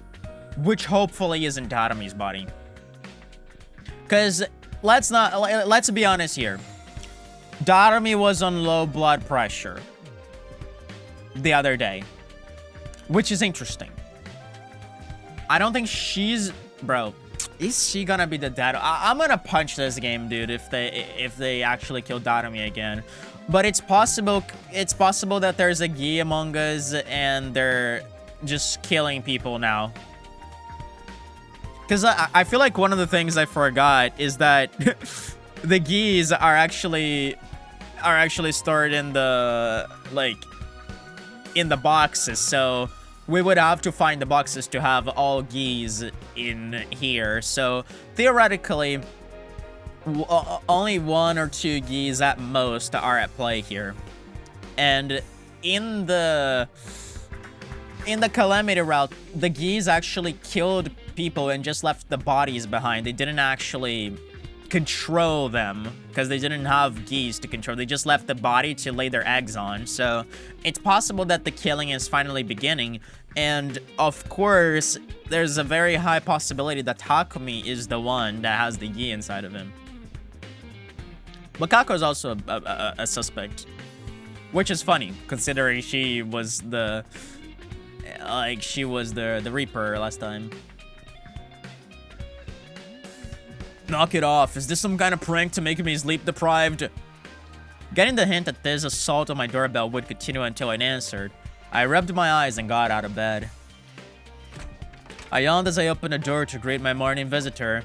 Which hopefully isn't Darami's body. Because let's be honest here. Darumi was on low blood pressure the other day, which is interesting. I don't think she's... Bro, is she gonna be the dad? I'm gonna punch this game, dude, if they actually kill Darumi again. But it's possible that there's a Gi among us and they're just killing people now. Because I feel like one of the things I forgot is that the Gis are actually stored in the, like, in the boxes. So we would have to find the boxes to have all Gis in here. So theoretically, only 1 or 2 Gis at most are at play here. And in the Calamity route, the Gis actually killed people and just left the bodies behind. They didn't actually control them because they didn't have Gis to control. They just left the body to lay their eggs on. So it's possible that the killing is finally beginning. And of course, there's a very high possibility that Takumi is the one that has the Gi inside of him. But Kako is also a suspect, which is funny considering she was the Reaper last time. Knock it off. Is this some kind of prank to make me sleep deprived? Getting the hint that this assault on my doorbell would continue until it answered, I rubbed my eyes and got out of bed. I yawned as I opened the door to greet my morning visitor.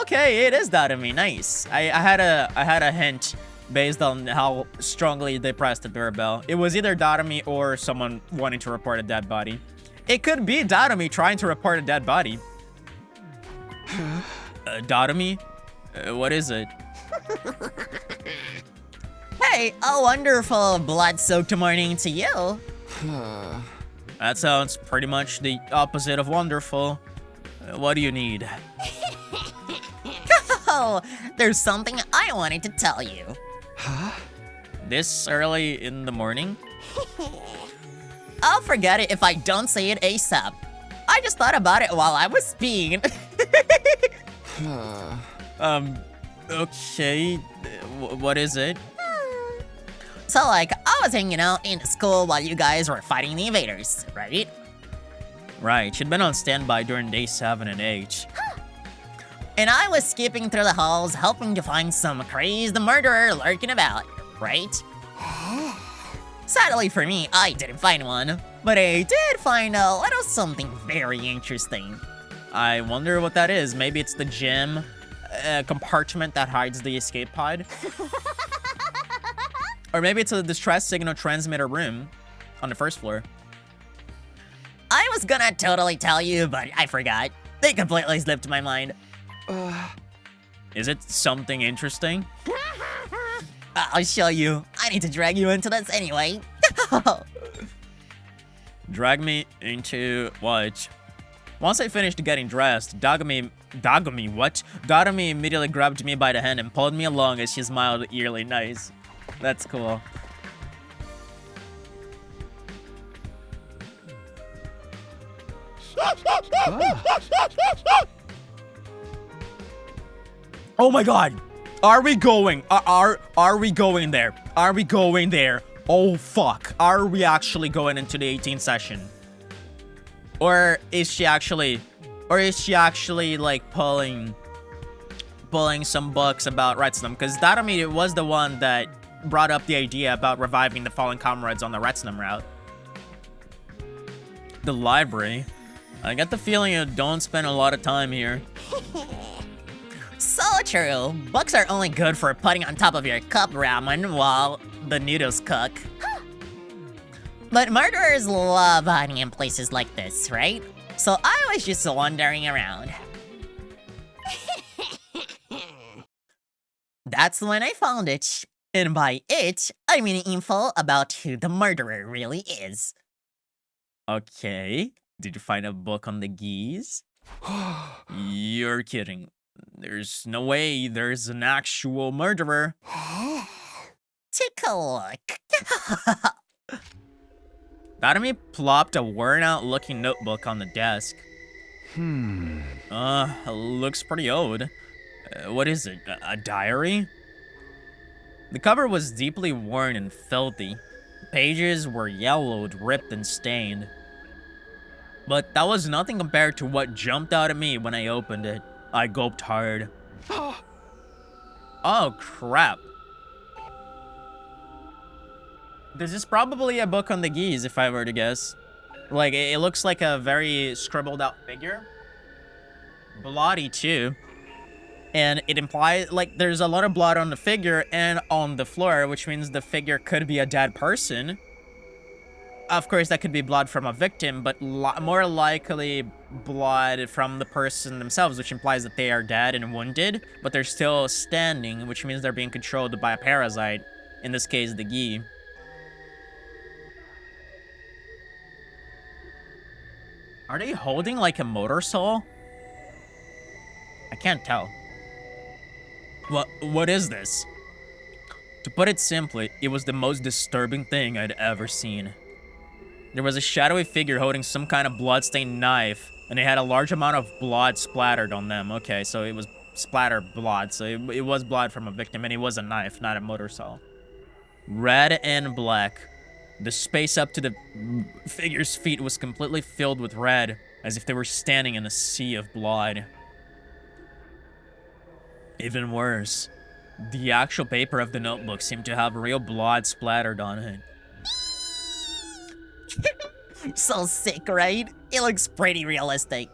Okay, it is Darumi. Nice. I had a hint based on how strongly they pressed the doorbell. It was either Darumi or someone wanting to report a dead body. It could be Darumi trying to report a dead body. Darumi? What is it? Hey, a wonderful blood-soaked morning to you. That sounds pretty much the opposite of wonderful. What do you need? Oh, there's something I wanted to tell you. Huh? This early in the morning? I'll forget it if I don't say it ASAP. I just thought about it while I was peeing. Okay. What is it? So, like, I was hanging out in school while you guys were fighting the invaders, right? Right, she'd been on standby during day 7 and 8. And I was skipping through the halls, hoping to find some crazed murderer lurking about, right? Sadly for me, I didn't find one, but I did find a little something very interesting. I wonder what that is. Maybe it's the gym compartment that hides the escape pod? Or maybe it's a distress signal transmitter room on the first floor. I was gonna totally tell you, but I forgot. It completely slipped my mind. Is it something interesting? I'll show you. I need to drag you into this anyway. Drag me into what? Once I finished getting dressed, Darumi immediately grabbed me by the hand and pulled me along as she smiled eerily. Nice. That's cool. Oh my god! Are we going? Are we going there? Are we going there? Oh fuck. Are we actually going into the 18th session? Or is she actually like pulling some books about Retsunum? Because Darumi was the one that brought up the idea about reviving the fallen comrades on the Retsunum route. The library. I get the feeling you don't spend a lot of time here. So true. Books are only good for putting on top of your cup ramen while the noodles cook. But murderers love hiding in places like this, right? So I was just wandering around. That's when I found it. And by it, I mean info about who the murderer really is. Okay. Did you find a book on the Gis? You're kidding. There's no way there's an actual murderer. Take a look. Darumi plopped a worn-out looking notebook on the desk. Hmm. Looks pretty old. What is it? A diary? The cover was deeply worn and filthy. The pages were yellowed, ripped, and stained. But that was nothing compared to what jumped out at me when I opened it. I gulped hard. Oh, crap. This is probably a book on the geese, if I were to guess. Like, it looks like a very scribbled out figure. Bloody, too. And it implies, like, there's a lot of blood on the figure and on the floor, which means the figure could be a dead person. Of course, that could be blood from a victim, but more likely blood from the person themselves, which implies that they are dead and wounded, but they're still standing, which means they're being controlled by a parasite, in this case, the Gi. Are they holding, like, a motor saw? I can't tell. What is this? To put it simply, it was the most disturbing thing I'd ever seen. There was a shadowy figure holding some kind of blood-stained knife, and it had a large amount of blood splattered on them. Okay, so it was splattered blood, so it was blood from a victim, and it was a knife, not a motor saw. Red and black. The space up to the figure's feet was completely filled with red, as if they were standing in a sea of blood. Even worse, the actual paper of the notebook seemed to have real blood splattered on it. So sick, right? It looks pretty realistic.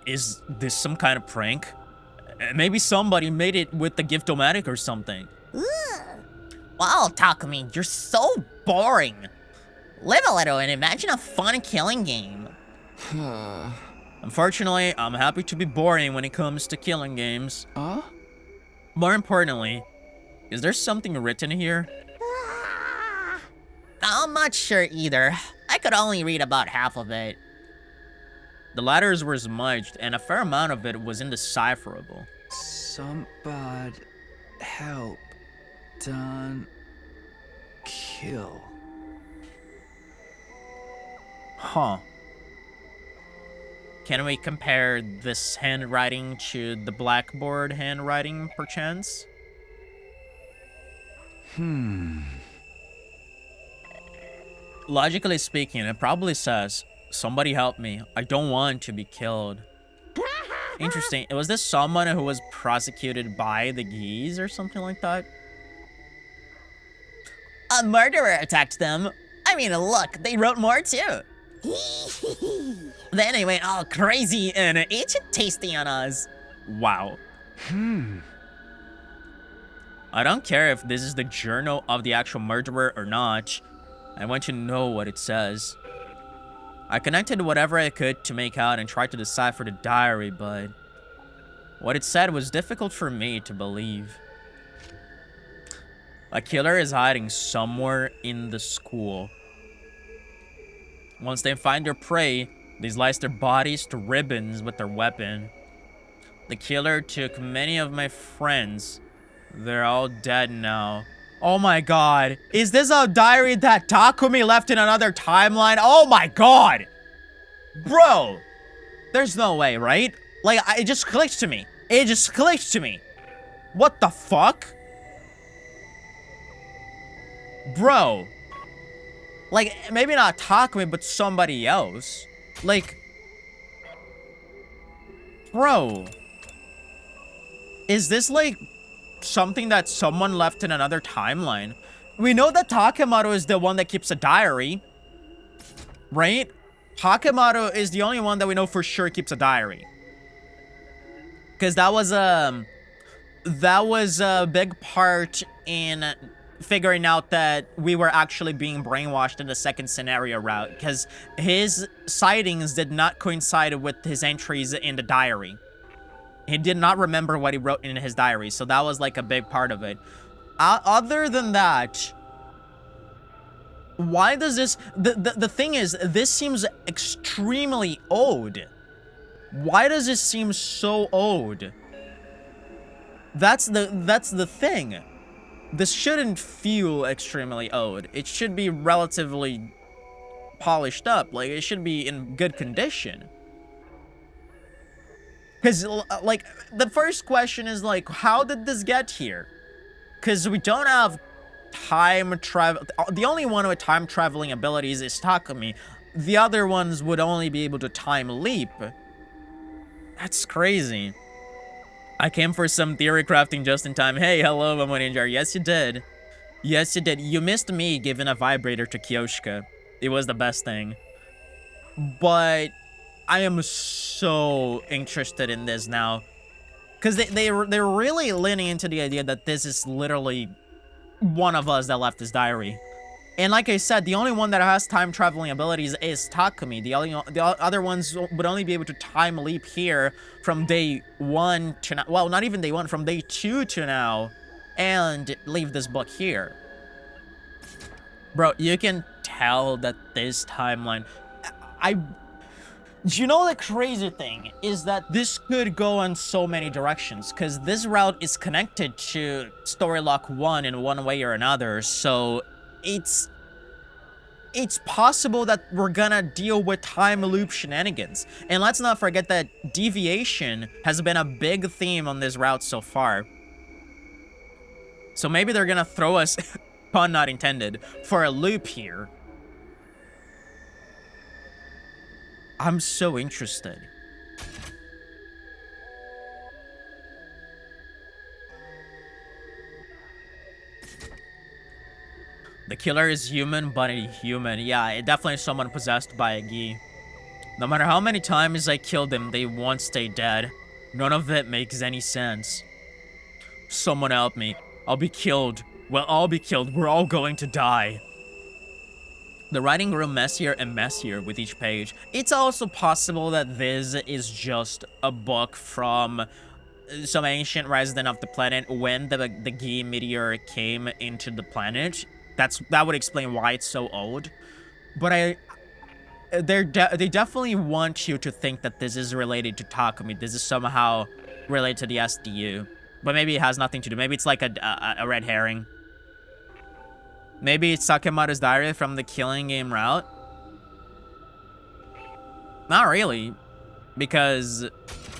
Is this some kind of prank? Maybe somebody made it with the Gift-O-Matic or something. Wow, Takumi, you're so boring. Live a little and imagine a fun killing game. Unfortunately, I'm happy to be boring when it comes to killing games. More importantly, is there something written here? I'm not sure either. I could only read about half of it. The letters were smudged, and a fair amount of it was indecipherable. Somebody help. Done. Kill. Huh. Can we compare this handwriting to the blackboard handwriting, perchance? Logically speaking, it probably says, "Somebody help me. I don't want to be killed." Interesting. Was this someone who was prosecuted by the geese or something like that? A murderer attacked them. I mean, look, they wrote more too. Then they went all crazy and ate it tasty on us. Wow. I don't care if this is the journal of the actual murderer or not. I want to know what it says. I connected whatever I could to make out and tried to decipher the diary, but what it said was difficult for me to believe. A killer is hiding somewhere in the school. Once they find their prey, they slice their bodies to ribbons with their weapon. The killer took many of my friends. They're all dead now. Oh my god. Is this a diary that Takumi left in another timeline? Oh my god. Bro. There's no way, right? Like, it just clicked to me. It just clicked to me. What the fuck? Bro. Like, maybe not Takumi, but somebody else. Like, bro. Is this, like, something that someone left in another timeline? We know that Takemoto is the one that keeps a diary. Right? Takemoto is the only one that we know for sure keeps a diary. Because that was a big part in figuring out that we were actually being brainwashed in the second scenario route, because his sightings did not coincide with his entries in the diary. He did not remember what he wrote in his diary, so that was like a big part of it. Other than that, why does this... The thing is, this seems extremely odd. Why does this seem so odd? That's the thing. This shouldn't feel extremely old. It should be relatively polished up. Like, it should be in good condition. Because, like, the first question is, like, how did this get here? Because we don't have time travel. The only one with time traveling abilities is Takumi. The other ones would only be able to time leap. That's crazy. I came for some theory crafting just in time. Hey, hello, I'm Ninja. Yes, you did. Yes, you did. You missed me giving a vibrator to Kyoshika. It was the best thing. But I am so interested in this now. Because they're really leaning into the idea that this is literally one of us that left this diary. And like I said, the only one that has time traveling abilities is Takumi. The other ones would only be able to time leap here from day 1 to now. Well, not even day 1, from day 2 to now, and leave this book here. Bro, you can tell that this timeline... You know, the crazy thing is that this could go in so many directions, because this route is connected to Story Lock 1 in one way or another, so it's possible that we're gonna deal with time loop shenanigans. And let's not forget that deviation has been a big theme on this route so far. So maybe they're gonna throw us, pun not intended, for a loop here. I'm so interested. The killer is human, but inhuman. Yeah, definitely someone possessed by a Gi. No matter how many times I killed them, they won't stay dead. None of it makes any sense. Someone help me. I'll be killed. We'll all be killed. We're all going to die. The writing grew messier and messier with each page. It's also possible that this is just a book from some ancient resident of the planet when the Gi meteor came into the planet. That would explain why it's so old. But they definitely want you to think that this is related to Takumi. This is somehow related to the SDU. But maybe it has nothing to do. Maybe it's like a red herring. Maybe it's Sakemaru's diary from the Killing Game route. Not really. Because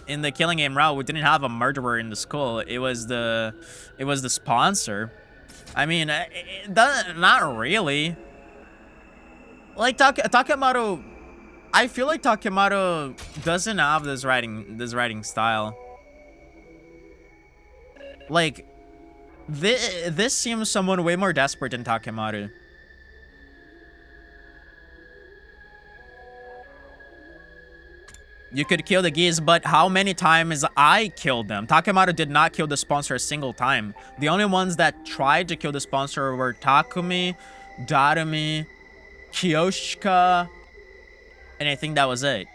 in the Killing Game route, we didn't have a murderer in the school. It was the sponsor. I mean, not really. Like Takemaru, I feel like Takemaru doesn't have this writing style. Like, this seems someone way more desperate than Takemaru. You could kill the Gis, but how many times I killed them? Takemaru did not kill the sponsor a single time. The only ones that tried to kill the sponsor were Takumi, Darumi, Kyoshika, and I think that was it.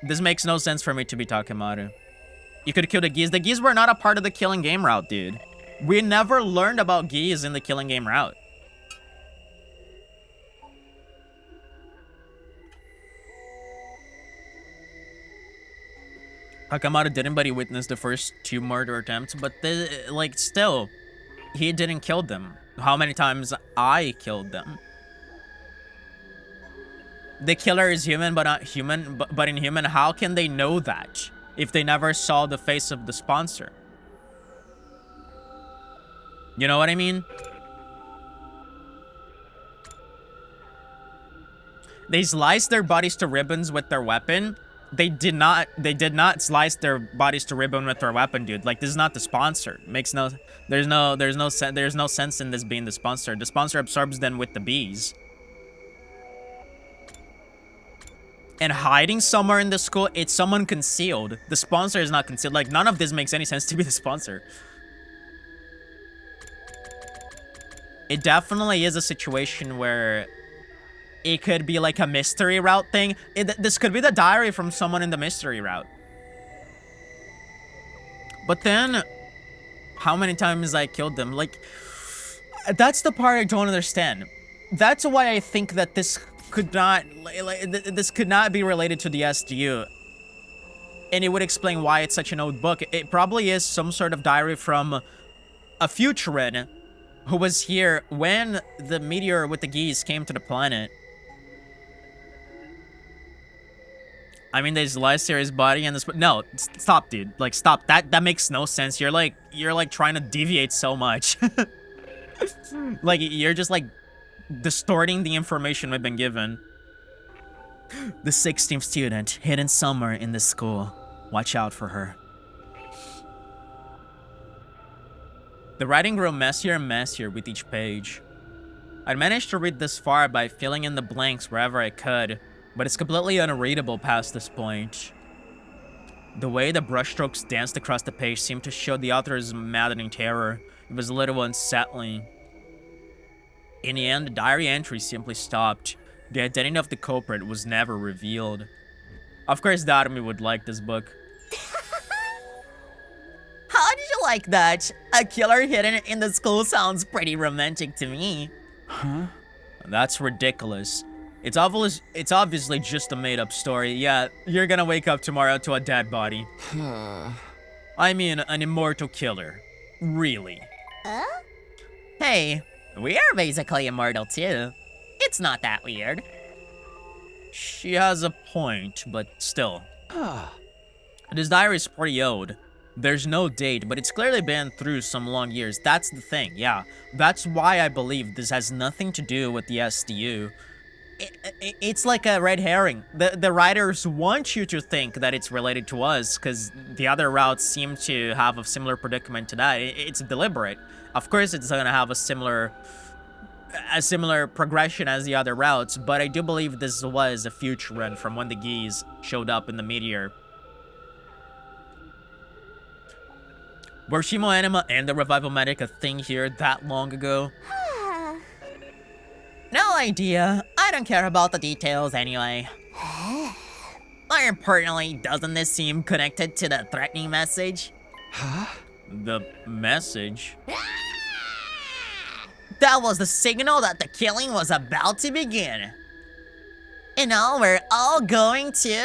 This makes no sense for me to be Takemaru. You could kill the Gis. The Gis were not a part of the Killing Game route, dude. We never learned about Gis in the Killing Game route. Takemaru didn't, but he witnessed the first 2 murder attempts. But, like, still, he didn't kill them. How many times I killed them? The killer is human, but not human. But inhuman, how can they know that if they never saw the face of the sponsor? You know what I mean? They sliced their bodies to ribbons with their weapon. They did not slice their bodies to ribbon with their weapon, dude. Like, this is not the sponsor. Makes no, there's no sense in this being the sponsor. The sponsor absorbs them with the bees. And hiding somewhere in the school, it's someone concealed. The sponsor is not concealed. Like, none of this makes any sense to be the sponsor. It definitely is a situation where it could be like a mystery route thing. This could be the diary from someone in the mystery route. But then, how many times I killed them? Like, that's the part I don't understand. That's why I think that this could not, this could not be related to the SDU. And it would explain why it's such an old book. It probably is some sort of diary from a futurist who was here when the meteor with the geese came to the planet. I mean, there's last series body and this. No, stop, dude. Like, stop. That makes no sense. You're like trying to deviate so much. Like, you're just like distorting the information we've been given. The 16th student hidden somewhere in this school. Watch out for her. The writing grew messier and messier with each page. I'd managed to read this far by filling in the blanks wherever I could, but it's completely unreadable past this point. The way the brushstrokes danced across the page seemed to show the author's maddening terror. It was a little unsettling. In the end, the diary entry simply stopped. The identity of the culprit was never revealed. Of course, Darumi would like this book. How did you like that? A killer hidden in the school sounds pretty romantic to me. Huh? That's ridiculous. It's obviously just a made-up story. Yeah, you're gonna wake up tomorrow to a dead body. I mean, an immortal killer. Really. Hey, we are basically immortal too. It's not that weird. She has a point, but still. This diary is pretty old. There's no date, but it's clearly been through some long years. That's the thing, yeah. That's why I believe this has nothing to do with the SDU. It's like a red herring. The writers want you to think that it's related to us, because the other routes seem to have a similar predicament to that. It's deliberate. Of course, it's gonna have a similar progression as the other routes, but I do believe this was a future run from when the geese showed up in the meteor. Were Shimo Anima and the Revival Medic a thing here that long ago? No idea. I don't care about the details anyway. More importantly, doesn't this seem connected to the threatening message? The message? That was the signal that the killing was about to begin. And now we're all going to...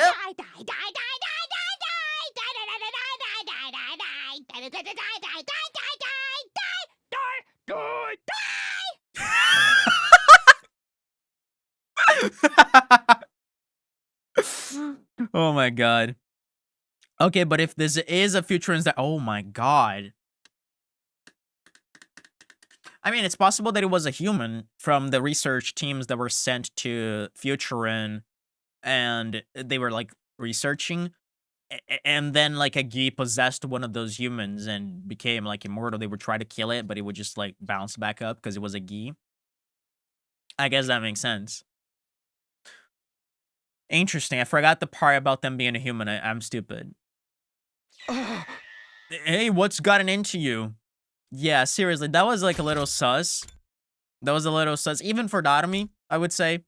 Oh my god. Okay, but if this is a future that, oh my god. I mean, it's possible that it was a human from the research teams that were sent to Futurin, and they were like researching, and then like a Gi possessed one of those humans and became like immortal. They would try to kill it, but it would just like bounce back up because it was a Gi. I guess that makes sense. Interesting. I forgot the part about them being a human. I'm stupid. Hey, what's gotten into you? Yeah, seriously, that was like a little sus. That was a little sus, even for Darumi, I would say.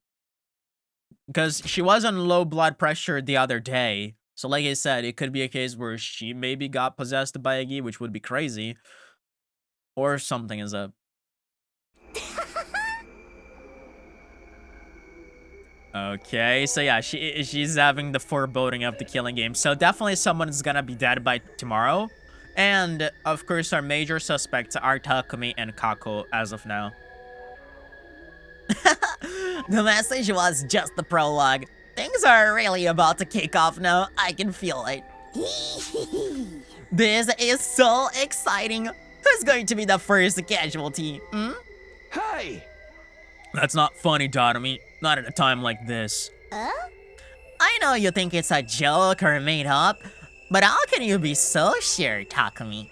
Because she was on low blood pressure the other day. So like I said, it could be a case where she maybe got possessed by a Gi, which would be crazy. Or something is up. Okay, so yeah, she's having the foreboding of the killing game. So definitely someone's gonna be dead by tomorrow. And, of course, our major suspects are Takumi and Kako as of now. The message was just the prologue. Things are really about to kick off now. I can feel it. This is so exciting. Who's going to be the first casualty? Hey! That's not funny, Darumi. Not at a time like this. I know you think it's a joke or made up, but how can you be so sure, Takumi?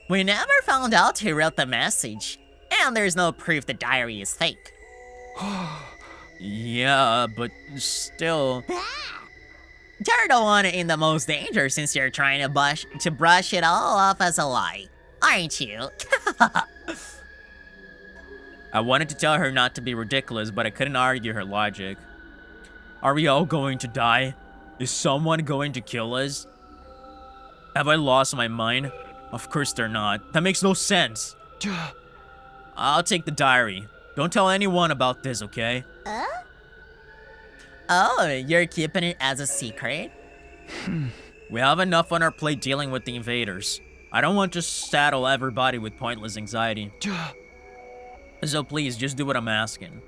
We never found out who wrote the message, and there's no proof the diary is fake. Yeah, but still... You're the one in the most danger since you're trying to brush it all off as a lie, aren't you? I wanted to tell her not to be ridiculous, but I couldn't argue her logic. Are we all going to die? Is someone going to kill us? Have I lost my mind? Of course they're not. That makes no sense. I'll take the diary. Don't tell anyone about this, okay? Oh, you're keeping it as a secret? We have enough on our plate dealing with the invaders. I don't want to saddle everybody with pointless anxiety. So please, just do what I'm asking.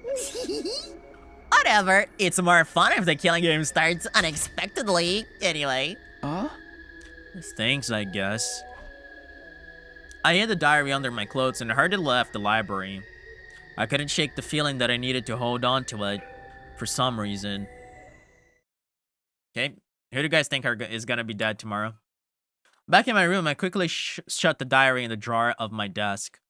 Whatever. It's more fun if the killing game starts unexpectedly. Anyway. Huh? Thanks, I guess. I hid the diary under my clothes and hardly left the library. I couldn't shake the feeling that I needed to hold on to it for some reason. Okay, who do you guys think is gonna be dead tomorrow? Back in my room, I quickly shut the diary in the drawer of my desk.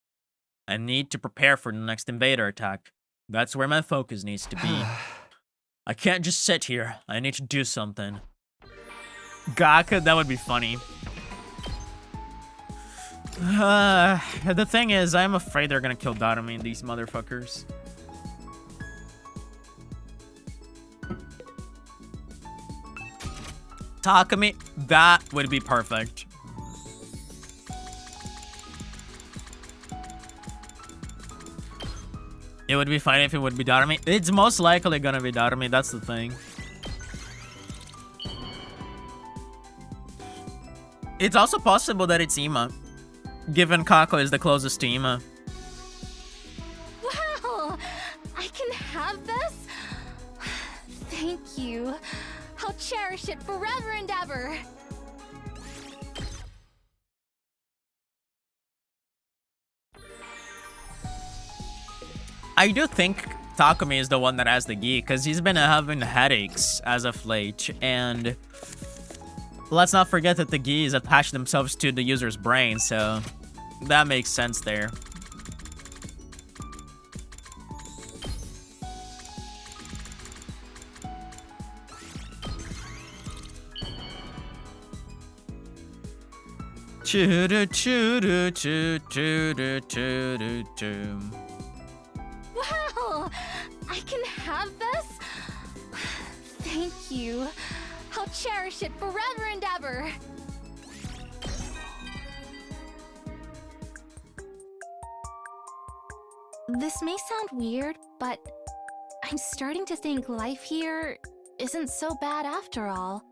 I need to prepare for the next invader attack. That's where my focus needs to be. I can't just sit here. I need to do something. Gaka, that would be funny. The thing is, I'm afraid they're gonna kill Darumi, these motherfuckers. Takumi, that would be perfect. It would be fine if it would be Darumi. It's most likely gonna be Darumi, that's the thing. It's also possible that it's Ima, given Kako is the closest to Ima. Wow! I can have this? Thank you. I'll cherish it forever and ever. I do think Takumi is the one that has the gi, because he's been having headaches as of late, and let's not forget that the gis attach themselves to the user's brain, so that makes sense there. Wow! I can have this? Thank you. I'll cherish it forever and ever. This may sound weird, but I'm starting to think life here isn't so bad after all.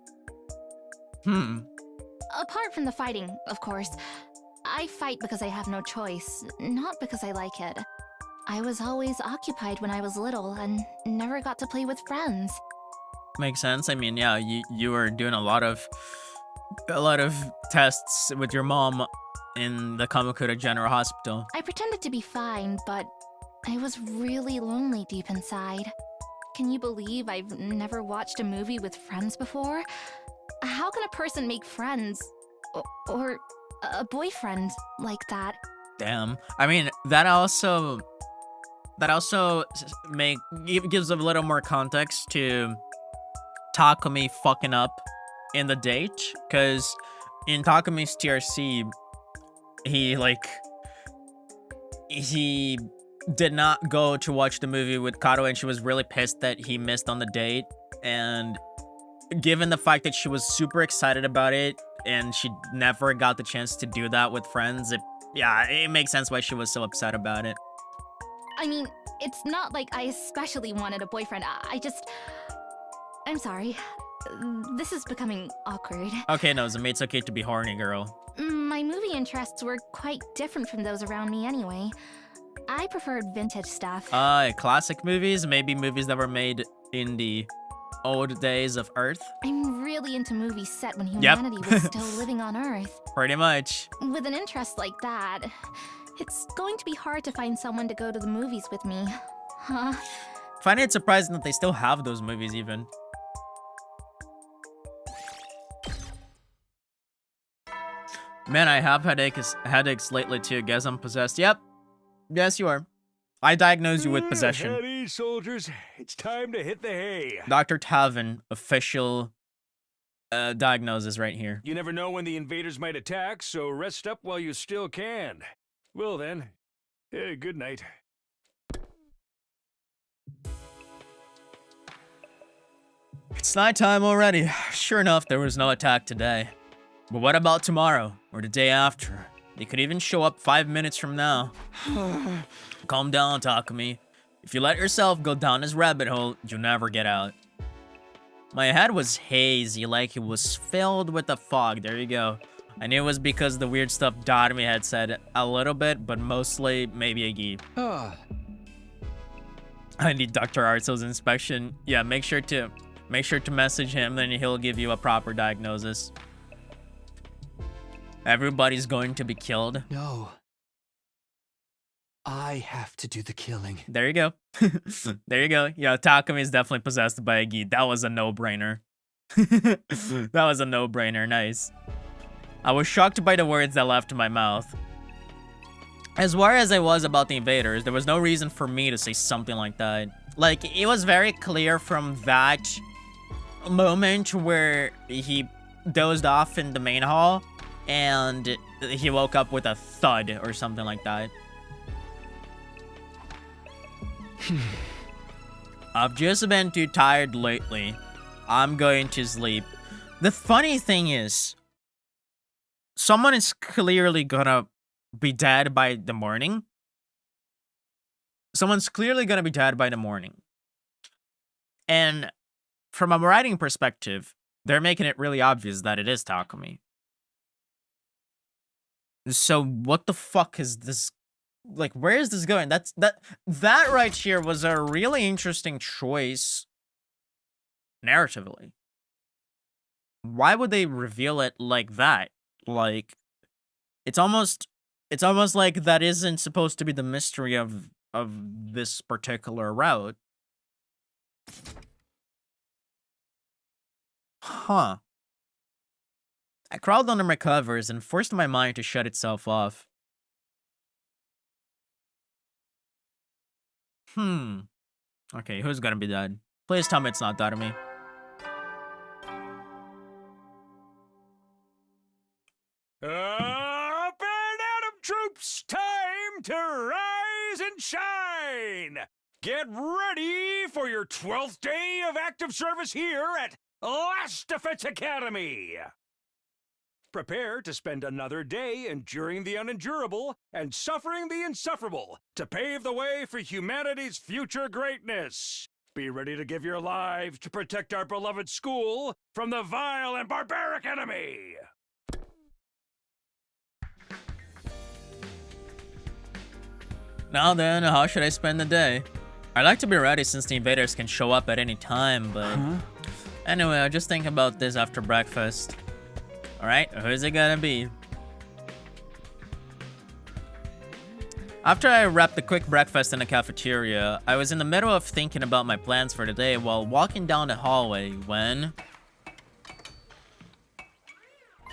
Apart from the fighting, of course. I fight because I have no choice, not because I like it. I was always occupied when I was little and never got to play with friends. Makes sense. I mean, yeah, you were doing a lot of tests with your mom in the Kamakura General Hospital. I pretended to be fine, but I was really lonely deep inside. Can you believe I've never watched a movie with friends before? How can a person make friends or a boyfriend like that? Damn. I mean, that also gives a little more context to Takumi fucking up in the date, because in Takumi's TRC, he did not go to watch the movie with Karo, and she was really pissed that he missed on the date, and given the fact that she was super excited about it and she never got the chance to do that with friends, it makes sense why she was so upset about it. I mean, it's not like I especially wanted a boyfriend. I'm sorry. This is becoming awkward. Okay, Nozomi, it's okay to be horny, girl. My movie interests were quite different from those around me anyway. I preferred vintage stuff. Classic movies? Maybe movies that were made in the old days of Earth? I'm really into movies set when humanity was still living on Earth. Pretty much. With an interest like that, it's going to be hard to find someone to go to the movies with me. Huh? Find it surprising that they still have those movies even. Man, I have headaches lately too. Guess I'm possessed. Yep. Yes, you are. I diagnosed you with possession. At ease, soldiers. It's time to hit the hay. Dr. Tavin, official diagnosis right here. You never know when the invaders might attack, so rest up while you still can. Well then, good night. It's nighttime already. Sure enough, there was no attack today. But what about tomorrow, or the day after? They could even show up 5 minutes from now. Calm down, Takumi. If you let yourself go down this rabbit hole, you'll never get out. My head was hazy, like it was filled with a fog. There you go. I knew it was because the weird stuff Darumi had said a little bit, but mostly maybe a geek. I need Dr. Artso's inspection. Yeah, make sure to message him, then he'll give you a proper diagnosis. Everybody's going to be killed. No. I have to do the killing. There you go. There you go. Yeah, Takumi is definitely possessed by a Gi. That was a no-brainer. That was a no-brainer. Nice. I was shocked by the words that left my mouth. As worried as I was about the invaders, there was no reason for me to say something like that. Like, it was very clear from that moment where he dozed off in the main hall and he woke up with a thud or something like that. I've just been too tired lately. I'm going to sleep. The funny thing is, someone is clearly gonna be dead by the morning. Someone's clearly gonna be dead by the morning. And from a writing perspective, they're making it really obvious that it is Takumi. So what the fuck is this? Like, where is this going? That right here was a really interesting choice narratively. Why would they reveal it like that? Like, it's almost like that isn't supposed to be the mystery of this particular route. Huh. I crawled under my covers and forced my mind to shut itself off. Okay, who's gonna be dead? Please tell me it's not Darumi. Up and Atom troops, time to rise and shine! Get ready for your 12th day of active service here at Last Defense Academy! Prepare to spend another day enduring the unendurable and suffering the insufferable to pave the way for humanity's future greatness. Be ready to give your lives to protect our beloved school from the vile and barbaric enemy! Now then, how should I spend the day? I'd like to be ready since the invaders can show up at any time, but... Anyway, I'll just think about this after breakfast. Alright, who's it gonna be? After I wrapped a quick breakfast in the cafeteria, I was in the middle of thinking about my plans for the day while walking down the hallway when...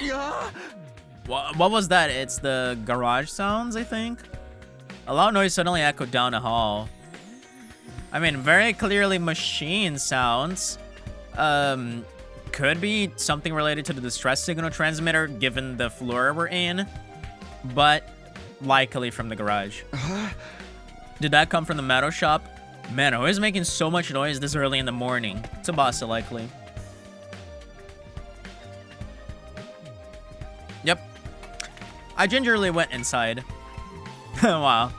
Yeah. What was that? It's the garage sounds, I think? A loud noise suddenly echoed down the hall. I mean, very clearly machine sounds. Could be something related to the distress signal transmitter, given the floor we're in, but likely from the garage. Did that come from the metal shop? Man, who is making so much noise this early in the morning? Tsubasa, likely. Yep. I gingerly went inside. Wow.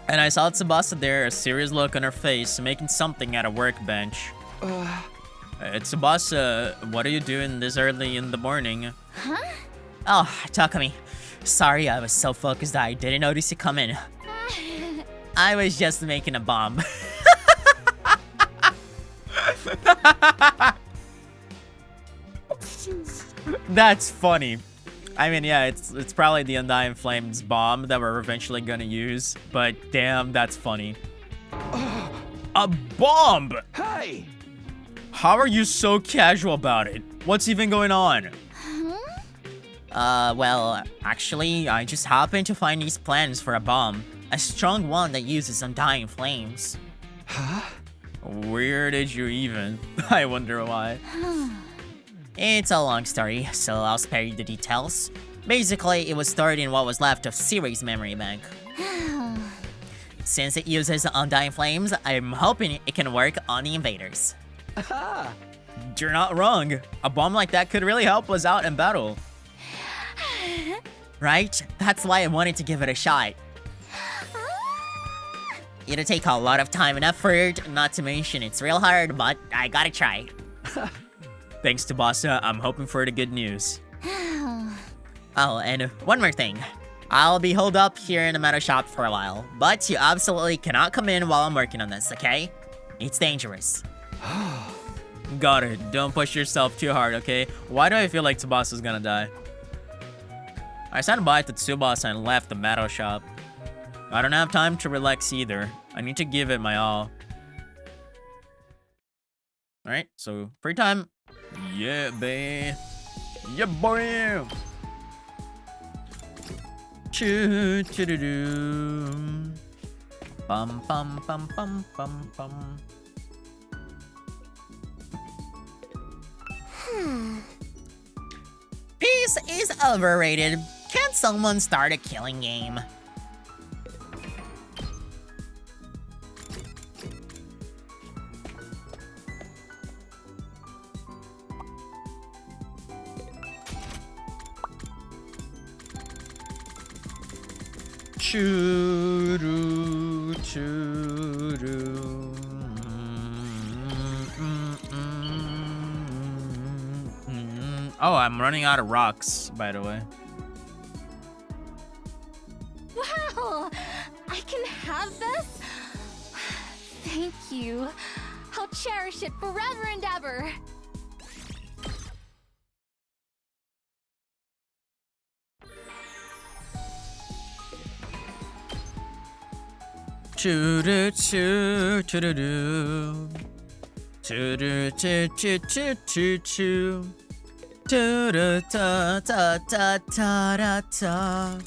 And I saw Tsubasa there, a serious look on her face, making something at a workbench. Tsubasa, what are you doing this early in the morning? Huh? Oh, Takumi. Sorry, I was so focused I didn't notice you come in. I was just making a bomb. That's funny. I mean, yeah, it's probably the Undying Flames bomb that we're eventually gonna use, but damn, that's funny. A bomb! Hey! How are you so casual about it? What's even going on? Well, actually, I just happened to find these plans for a bomb. A strong one that uses Undying Flames. Huh? Where did you even? I wonder why. It's a long story, so I'll spare you the details. Basically, it was stored in what was left of Siri's memory bank. Since it uses Undying Flames, I'm hoping it can work on the invaders. You're not wrong. A bomb like that could really help us out in battle. Right? That's why I wanted to give it a shot. It'll take a lot of time and effort, not to mention it's real hard, but I gotta try. Thanks to Basa, I'm hoping for the good news. Oh, and one more thing. I'll be holed up here in the metal shop for a while, but you absolutely cannot come in while I'm working on this, okay? It's dangerous. Got it. Don't push yourself too hard, okay? Why do I feel like Tsubasa's gonna die? I said bye to Tsubasa and left the metal shop. I don't have time to relax either. I need to give it my all. Alright, so free time. Yeah, babe. Yeah, boy. Choo choo doo doo. Bum bum bum bum bum bum. Peace is overrated. Can't someone start a killing game? Choo-doo, choo-doo. Oh, I'm running out of rocks, by the way. Wow! I can have this? Thank you. I'll cherish it forever and ever. Choo-doo, choo, choo-doo-doo. Choo-doo, choo, choo, choo, choo, choo. Choo-doo, ta, ta, ta, ta, da, ta.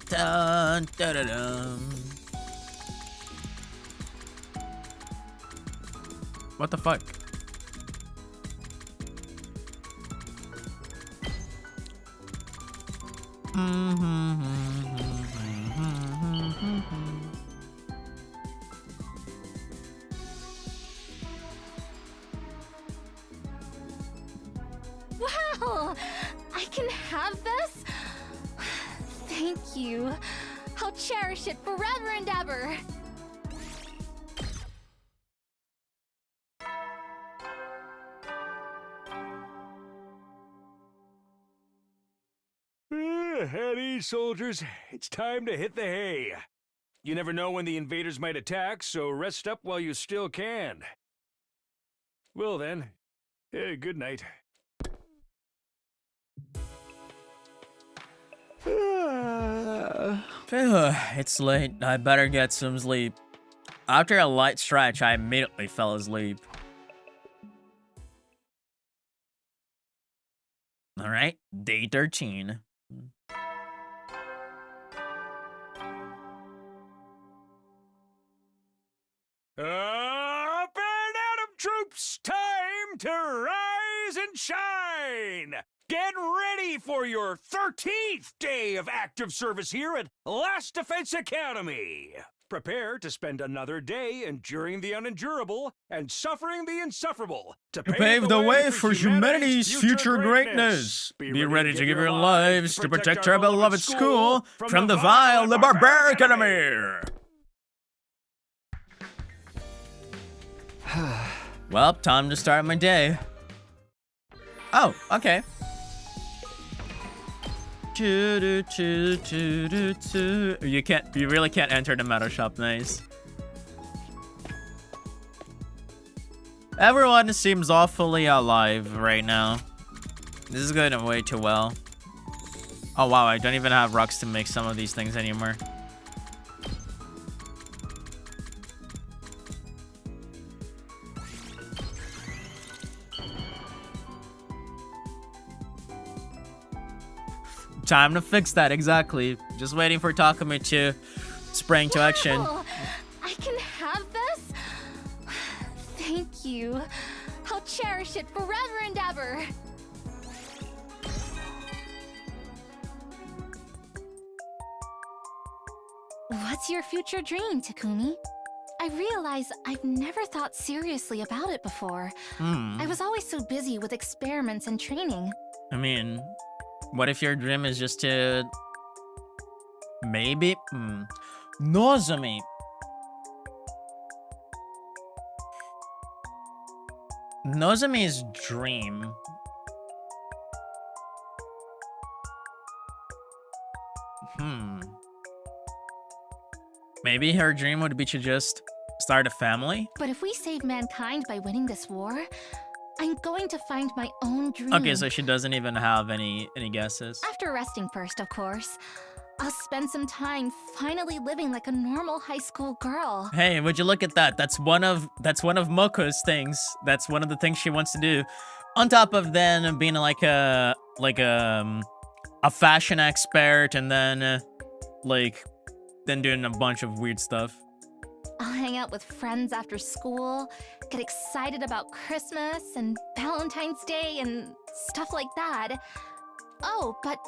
Da, da, da, da. What the fuck? Wow! I can have this? Thank you. I'll cherish it forever and ever. At ease, soldiers. It's time to hit the hay. You never know when the invaders might attack, so rest up while you still can. Well then, good night. It's late. I better get some sleep. After a light stretch, I immediately fell asleep. Alright, day 13. Up and Atom troops, time to rise and shine! Get ready for your 13th day of active service here at Last Defense Academy. Prepare to spend another day enduring the unendurable and suffering the insufferable to Pave the way for humanity's future greatness. Be ready to give your lives to protect our beloved school from the vile, the barbaric enemy. Well, time to start my day. Oh, okay. You really can't enter the metal shop, nice. Everyone seems awfully alive right now. This is going way too well. Oh wow, I don't even have rocks to make some of these things anymore. Time to fix that, exactly. Just waiting for Takumi to spring to action. Wow! I can have this? Thank you. I'll cherish it forever and ever. What's your future dream, Takumi? I realize I've never thought seriously about it before. I was always so busy with experiments and training. I mean, what if your dream is just to... maybe? Nozomi. Nozomi's dream... Maybe her dream would be to just start a family? But if we save mankind by winning this war, I'm going to find my own dream. Okay, so she doesn't even have any guesses. After resting first, of course. I'll spend some time finally living like a normal high school girl. Hey, would you look at that? That's one of Moko's things. That's one of the things she wants to do. On top of then being like a fashion expert, and then then doing a bunch of weird stuff. I'll hang out with friends after school, get excited about Christmas and Valentine's Day and stuff like that. Oh, but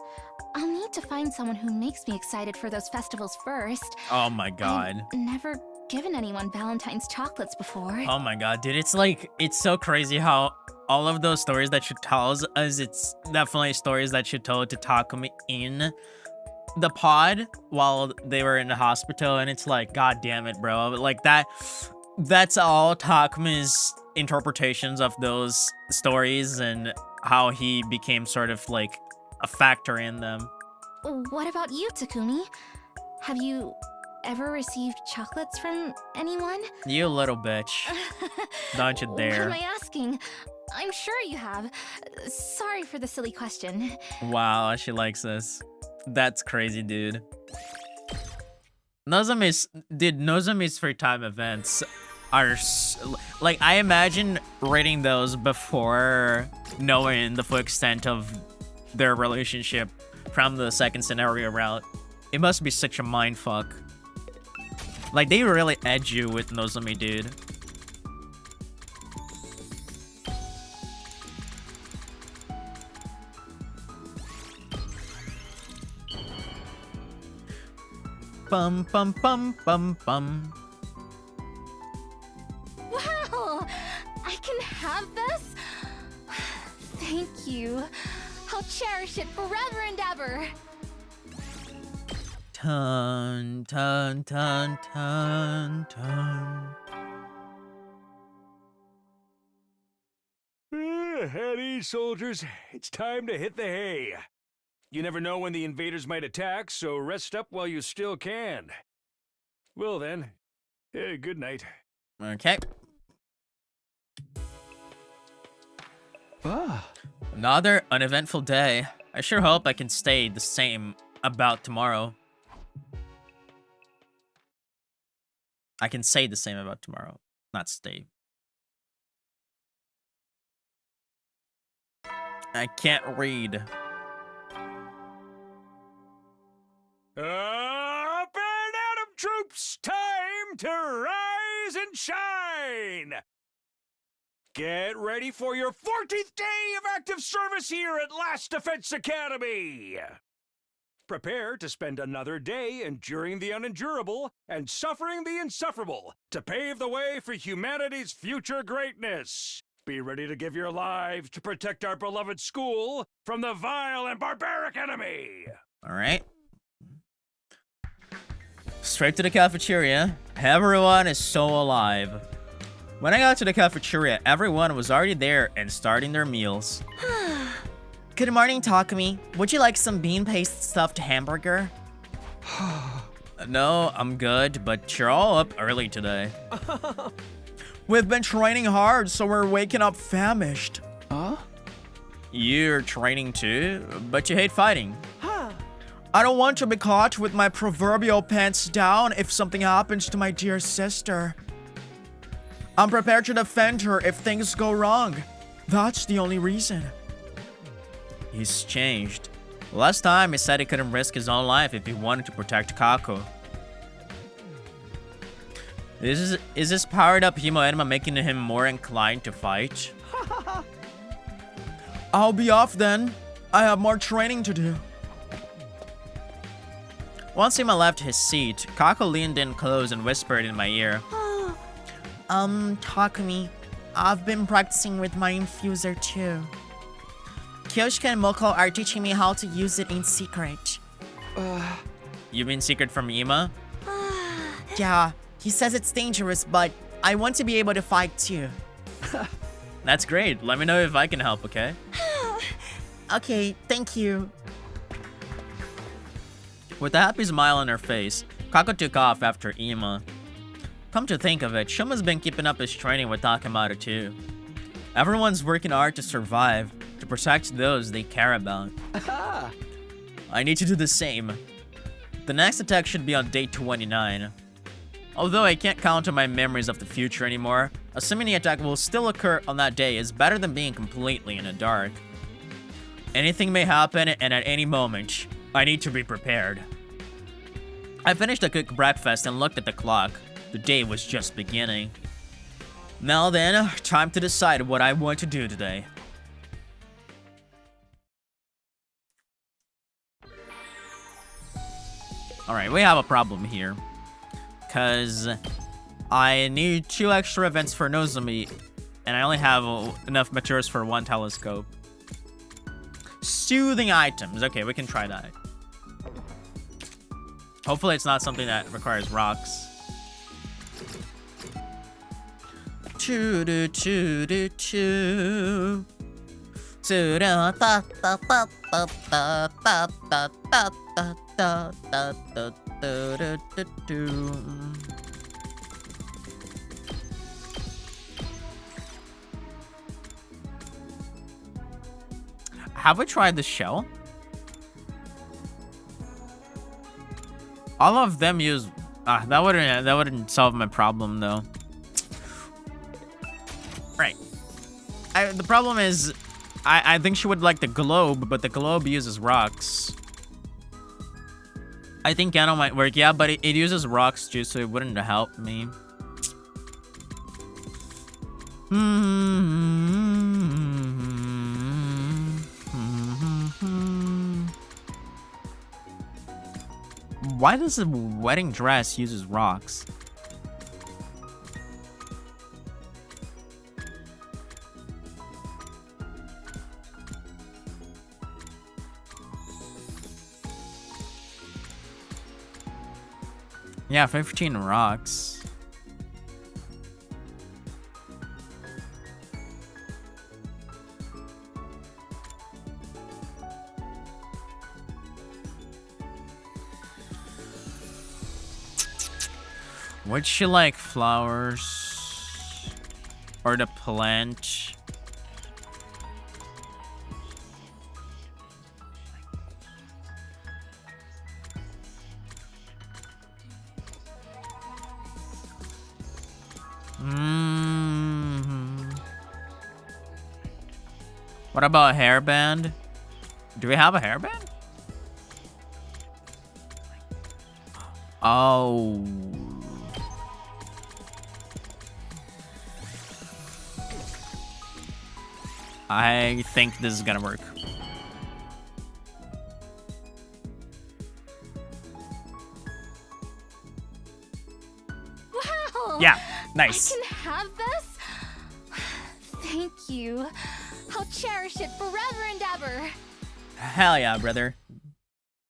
I'll need to find someone who makes me excited for those festivals first. Oh my god. I've never given anyone Valentine's chocolates before. Oh my god, dude. It's so crazy how all of those stories that she tells us, it's definitely stories that she told to Takumi in the pod while they were in the hospital, and it's like, god damn it, bro. Like that's all Takumi's interpretations of those stories and how he became sort of like a factor in them. What about you, Takumi? Have you ever received chocolates from anyone? You little bitch. Don't you What dare. am I asking? I'm sure you have. Sorry for the silly question. Wow, she likes this. That's crazy, dude. Nozomi's free time events are like, I imagine reading those before knowing the full extent of their relationship from the second scenario route. It must be such a mindfuck. Like, they really edge you with Nozomi, dude. Bum bum bum bum bum. Wow! I can have this? Thank you. I'll cherish it forever and ever. Dun dun dun dun dun. At ease, soldiers. It's time to hit the hay. You never know when the invaders might attack, so rest up while you still can. Well then, good night. Okay. Ah, Another uneventful day. I sure hope I can stay the same about tomorrow. I can say the same about tomorrow, not stay. I can't read. Up and Atom troops, time to rise and shine! Get ready for your 14th day of active service here at Last Defense Academy! Prepare to spend another day enduring the unendurable and suffering the insufferable to pave the way for humanity's future greatness. Be ready to give your lives to protect our beloved school from the vile and barbaric enemy! All right. Straight to the cafeteria. Everyone is so alive. When I got to the cafeteria, everyone was already there and starting their meals. Good morning, Takumi. Would you like some bean paste stuffed hamburger? No, I'm good, but you're all up early today. We've been training hard, so we're waking up famished. huh? You're training too, but you hate fighting. I don't want to be caught with my proverbial pants down if something happens to my dear sister. I'm prepared to defend her if things go wrong. That's the only reason. He's changed. Last time he said he couldn't risk his own life if he wanted to protect Kako. Is this powered up Hemo-Enema making him more inclined to fight? I'll be off then. I have more training to do. Once Hema left his seat, Kako leaned in close and whispered in my ear. Takumi, I've been practicing with my infuser too. Kyoshika and Moko are teaching me how to use it in secret. You mean secret from Ima? Yeah, he says it's dangerous, but I want to be able to fight too. That's great. Let me know if I can help, okay? Okay, thank you. With a happy smile on her face, Kako took off after Ima. Come to think of it, Shuma's been keeping up his training with Takamaru too. Everyone's working hard to survive, to protect those they care about. I need to do the same. The next attack should be on day 29. Although I can't count on my memories of the future anymore, assuming the attack will still occur on that day is better than being completely in the dark. Anything may happen, and at any moment, I need to be prepared. I finished a quick breakfast and looked at the clock. The day was just beginning. Now then, time to decide what I want to do today. Alright, we have a problem here. Because I need 2 extra events for Nozomi, and I only have enough materials for 1 telescope. Soothing items. Okay, we can try that. Hopefully it's not something that requires rocks. Choo doo choo doo choo. Choo da da da da da da da da da da da da da da da da. Have we tried the shell? All of them use... that wouldn't solve my problem, though. Right. The problem is... I think she would like the globe, but the globe uses rocks. I think Gano might work, yeah, but it uses rocks too, so it wouldn't help me. Why does the wedding dress uses rocks? Yeah, 15 rocks. Would she like flowers? Or the plant? What about a hairband? Do we have a hairband? Oh. I think this is gonna work. Wow! Yeah, nice. I can have this? Thank you. I'll cherish it forever and ever. Hell yeah, brother.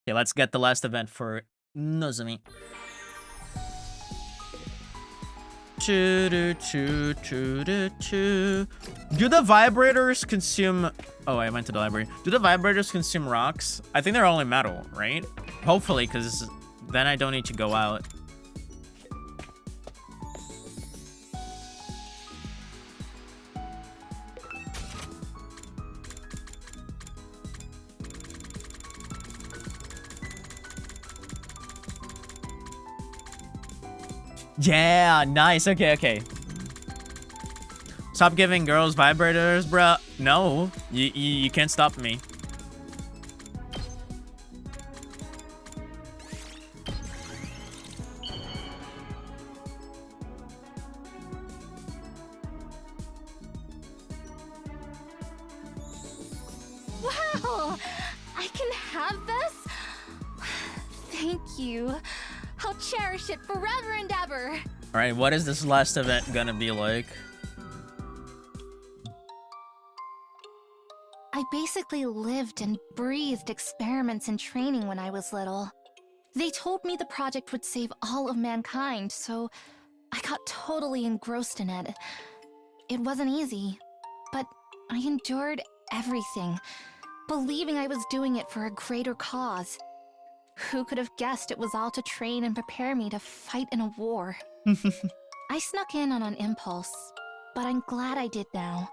Okay, let's get the last event for Nozomi. Do the vibrators consume... Oh, I went to the library. Do the vibrators consume rocks? I think they're only metal, right? Hopefully, because then I don't need to go out. Yeah, nice. Okay, okay. Stop giving girls vibrators, bruh. No, you can't stop me. Wow! I can have this? Thank you. I'll cherish it forever and ever. All right, what is this last event gonna be like? I basically lived and breathed experiments and training when I was little. They told me the project would save all of mankind, so I got totally engrossed in it. It wasn't easy, but I endured everything, believing I was doing it for a greater cause. Who could have guessed it was all to train and prepare me to fight in a war? I snuck in on an impulse, but I'm glad I did now.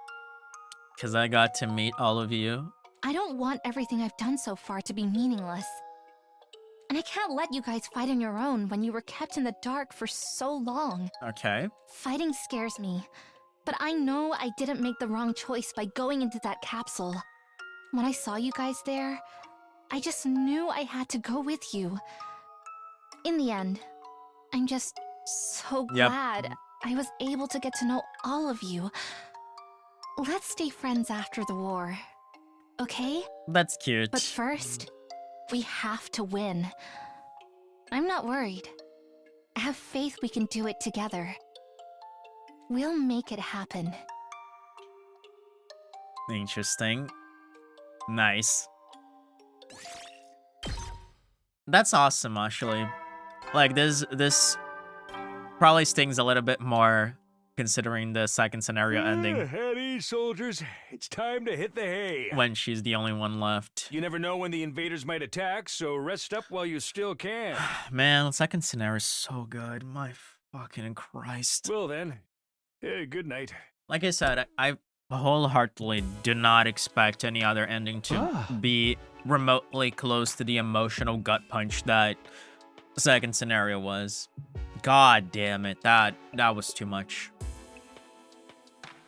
Because I got to meet all of you. I don't want everything I've done so far to be meaningless. And I can't let you guys fight on your own when you were kept in the dark for so long. Okay. Fighting scares me, but I know I didn't make the wrong choice by going into that capsule. When I saw you guys there, I just knew I had to go with you. In the end, I'm just so glad I was able to get to know all of you. Let's stay friends after the war, okay? That's cute. But first, we have to win. I'm not worried. I have faith we can do it together. We'll make it happen. Interesting. Nice. That's awesome, actually. Like, this probably stings a little bit more considering the second scenario ending. At ease, soldiers. It's time to hit the hay. When she's the only one left. You never know when the invaders might attack, so rest up while you still can. Man, the second scenario is so good. My fucking Christ. Well then, good night. Like I said, I wholeheartedly do not expect any other ending to be remotely close to the emotional gut punch that the second scenario was. God damn it, that was too much.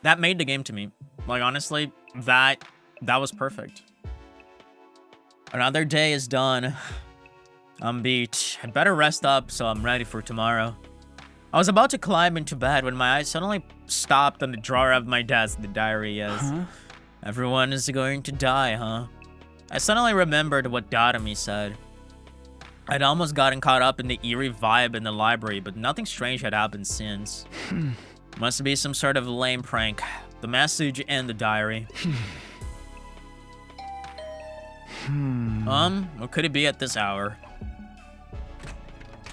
That made the game to me. Like, honestly, that was perfect. Another day is done. I'm beat. I'd better rest up so I'm ready for tomorrow. I was about to climb into bed when my eyes suddenly stopped on the drawer of my desk. The diary is. Everyone is going to die, huh? I suddenly remembered what Dadami said. I'd almost gotten caught up in the eerie vibe in the library, but nothing strange had happened since. Must be some sort of lame prank. The message and the diary. What could it be at this hour?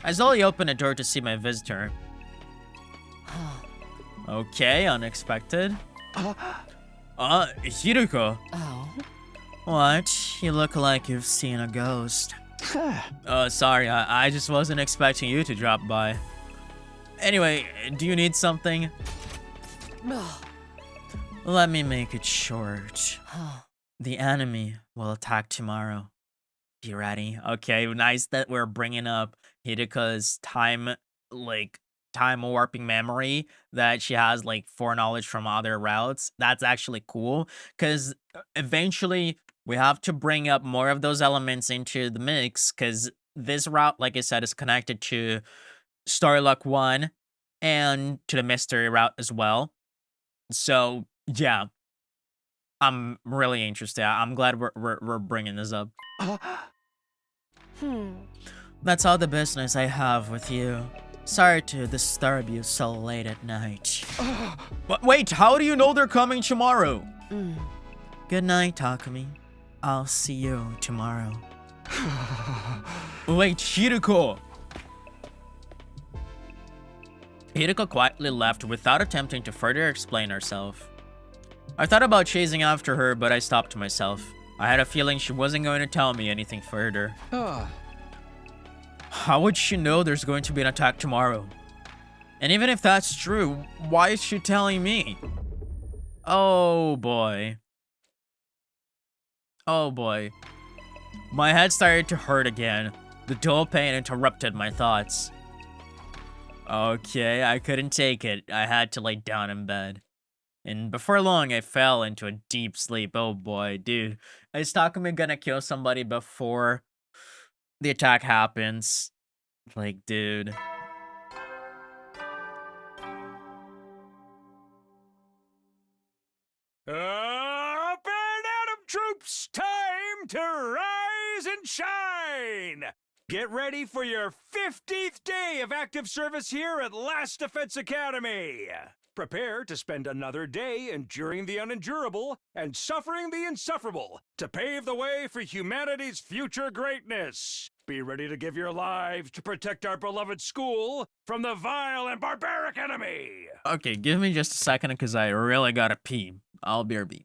I slowly opened the door to see my visitor. Okay, unexpected. Hiruko. Oh? What? You look like you've seen a ghost. Sorry, I just wasn't expecting you to drop by. Anyway, do you need something? Let me make it short. The enemy will attack tomorrow. Be ready. Okay, nice that we're bringing up Hideka's time warping memory that she has like foreknowledge from other routes. That's actually cool because eventually we have to bring up more of those elements into the mix because this route, like I said, is connected to Starluck 1 and to the mystery route as well. So yeah, I'm really interested. I'm glad we're bringing this up. That's all the business I have with you. Sorry to disturb you so late at night. Wait, how do you know they're coming tomorrow? Good night, Takumi. I'll see you tomorrow. Wait, Hiruko! Hiruko quietly left without attempting to further explain herself. I thought about chasing after her, but I stopped myself. I had a feeling she wasn't going to tell me anything further. How would she know there's going to be an attack tomorrow? And even if that's true, why is she telling me? Oh boy. Oh boy. My head started to hurt again. The dull pain interrupted my thoughts. Okay, I couldn't take it. I had to lay down in bed. And before long, I fell into a deep sleep. Oh boy, dude. Is Takumi gonna kill somebody before the attack happens? Like, dude. Up and Atom troops, time to rise and shine! Get ready for your 50th day of active service here at Last Defense Academy! Prepare to spend another day enduring the unendurable and suffering the insufferable to pave the way for humanity's future greatness. Be ready to give your lives to protect our beloved school from the vile and barbaric enemy! Okay, give me just a second because I really gotta pee. I'll be RB.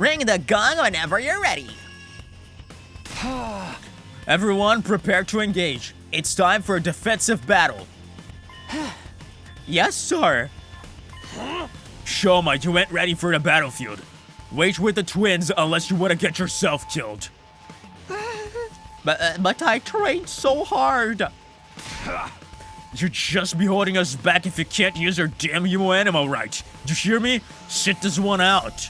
Ring the gong whenever you're ready. Everyone, prepare to engage. It's time for a defensive battle. Yes, sir. Shoma, you ain't ready for the battlefield. Wait with the twins unless you want to get yourself killed. But I trained so hard. You'd just be holding us back if you can't use your damn human animal right. You hear me? Sit this one out.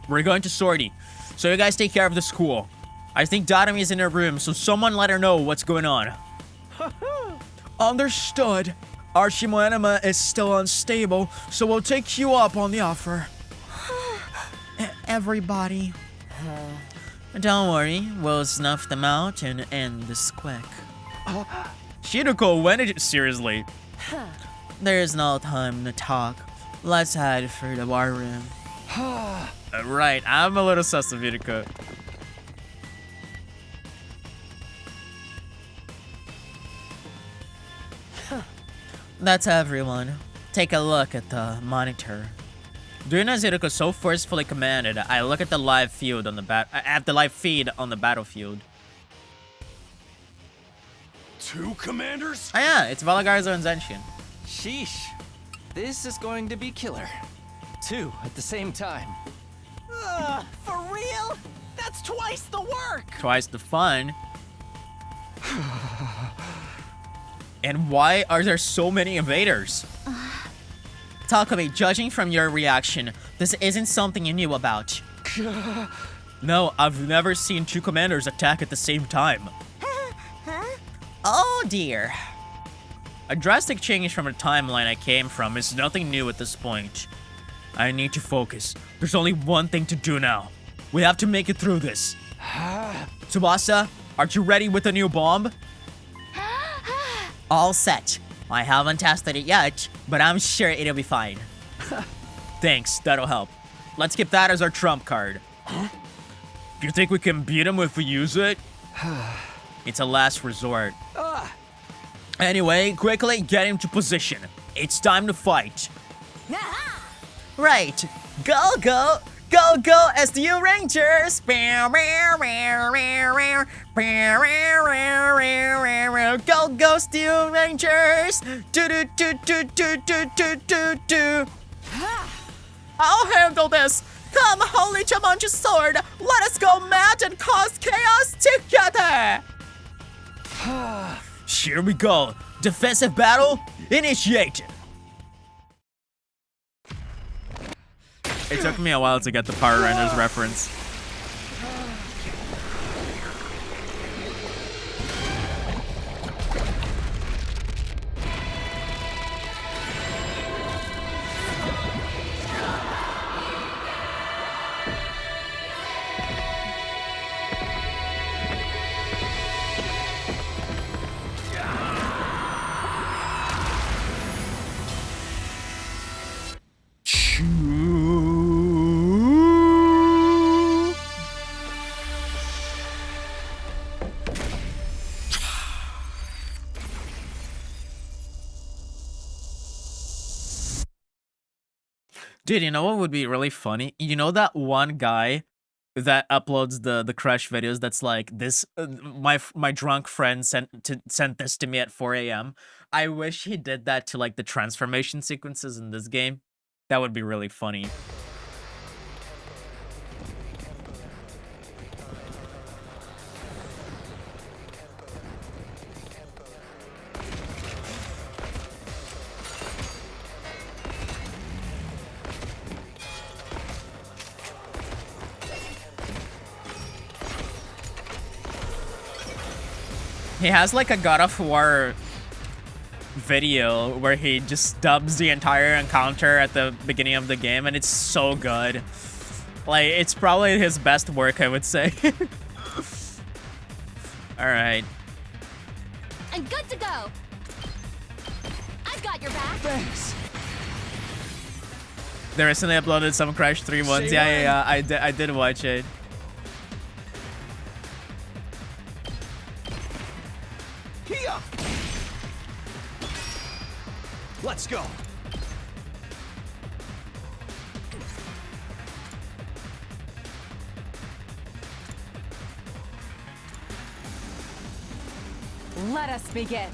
We're going to sortie, so you guys take care of the school. I think Dadami is in her room, so someone let her know what's going on. Understood. Our Shimoanima is still unstable, so we'll take you up on the offer. Everybody. Don't worry, we'll snuff them out and end this quick. Shiruko, when did you— seriously? There's no time to talk. Let's head for the war room. Right, I'm a little sus of Shiruko. That's everyone. Take a look at the monitor. During as Shiruko so forcefully commanded, I look at the live feed on the feed on the battlefield. 2 commanders? Oh yeah, it's Valagarzo and Zenshin. Sheesh. This is going to be killer. 2 at the same time. For real? That's twice the work! Twice the fun. And why are there so many invaders? Takumi, judging from your reaction, this isn't something you knew about. No, I've never seen 2 commanders attack at the same time. Oh dear. A drastic change from the timeline I came from is nothing new at this point. I need to focus. There's only one thing to do now. We have to make it through this. Tsubasa, are you ready with the new bomb? All set. I haven't tested it yet, but I'm sure it'll be fine. Thanks, that'll help. Let's keep that as our trump card. Do you think we can beat him if we use it? It's a last resort. Anyway, quickly get into position. It's time to fight. Right. Go, go, go, go, SDU Rangers! Go, go, Steel Rangers! Do. I'll handle this! Come, Holy Jumanji Sword! Let us go mad and cause chaos together! Here we go. Defensive battle, initiate. It took me a while to get the Power Rangers reference. Dude, you know what would be really funny? You know that one guy that uploads the Crush videos that's like, this, my drunk friend sent this to me at 4 a.m. I wish he did that to like the transformation sequences in this game. That would be really funny. He has like a God of War video where he just dubs the entire encounter at the beginning of the game, and it's so good. Like, it's probably his best work, I would say. Alright. I'm good to go. I've got your back. Thanks. They recently uploaded some Crash 3 ones. Yeah. I did watch it. Here. Let's go. Let us begin.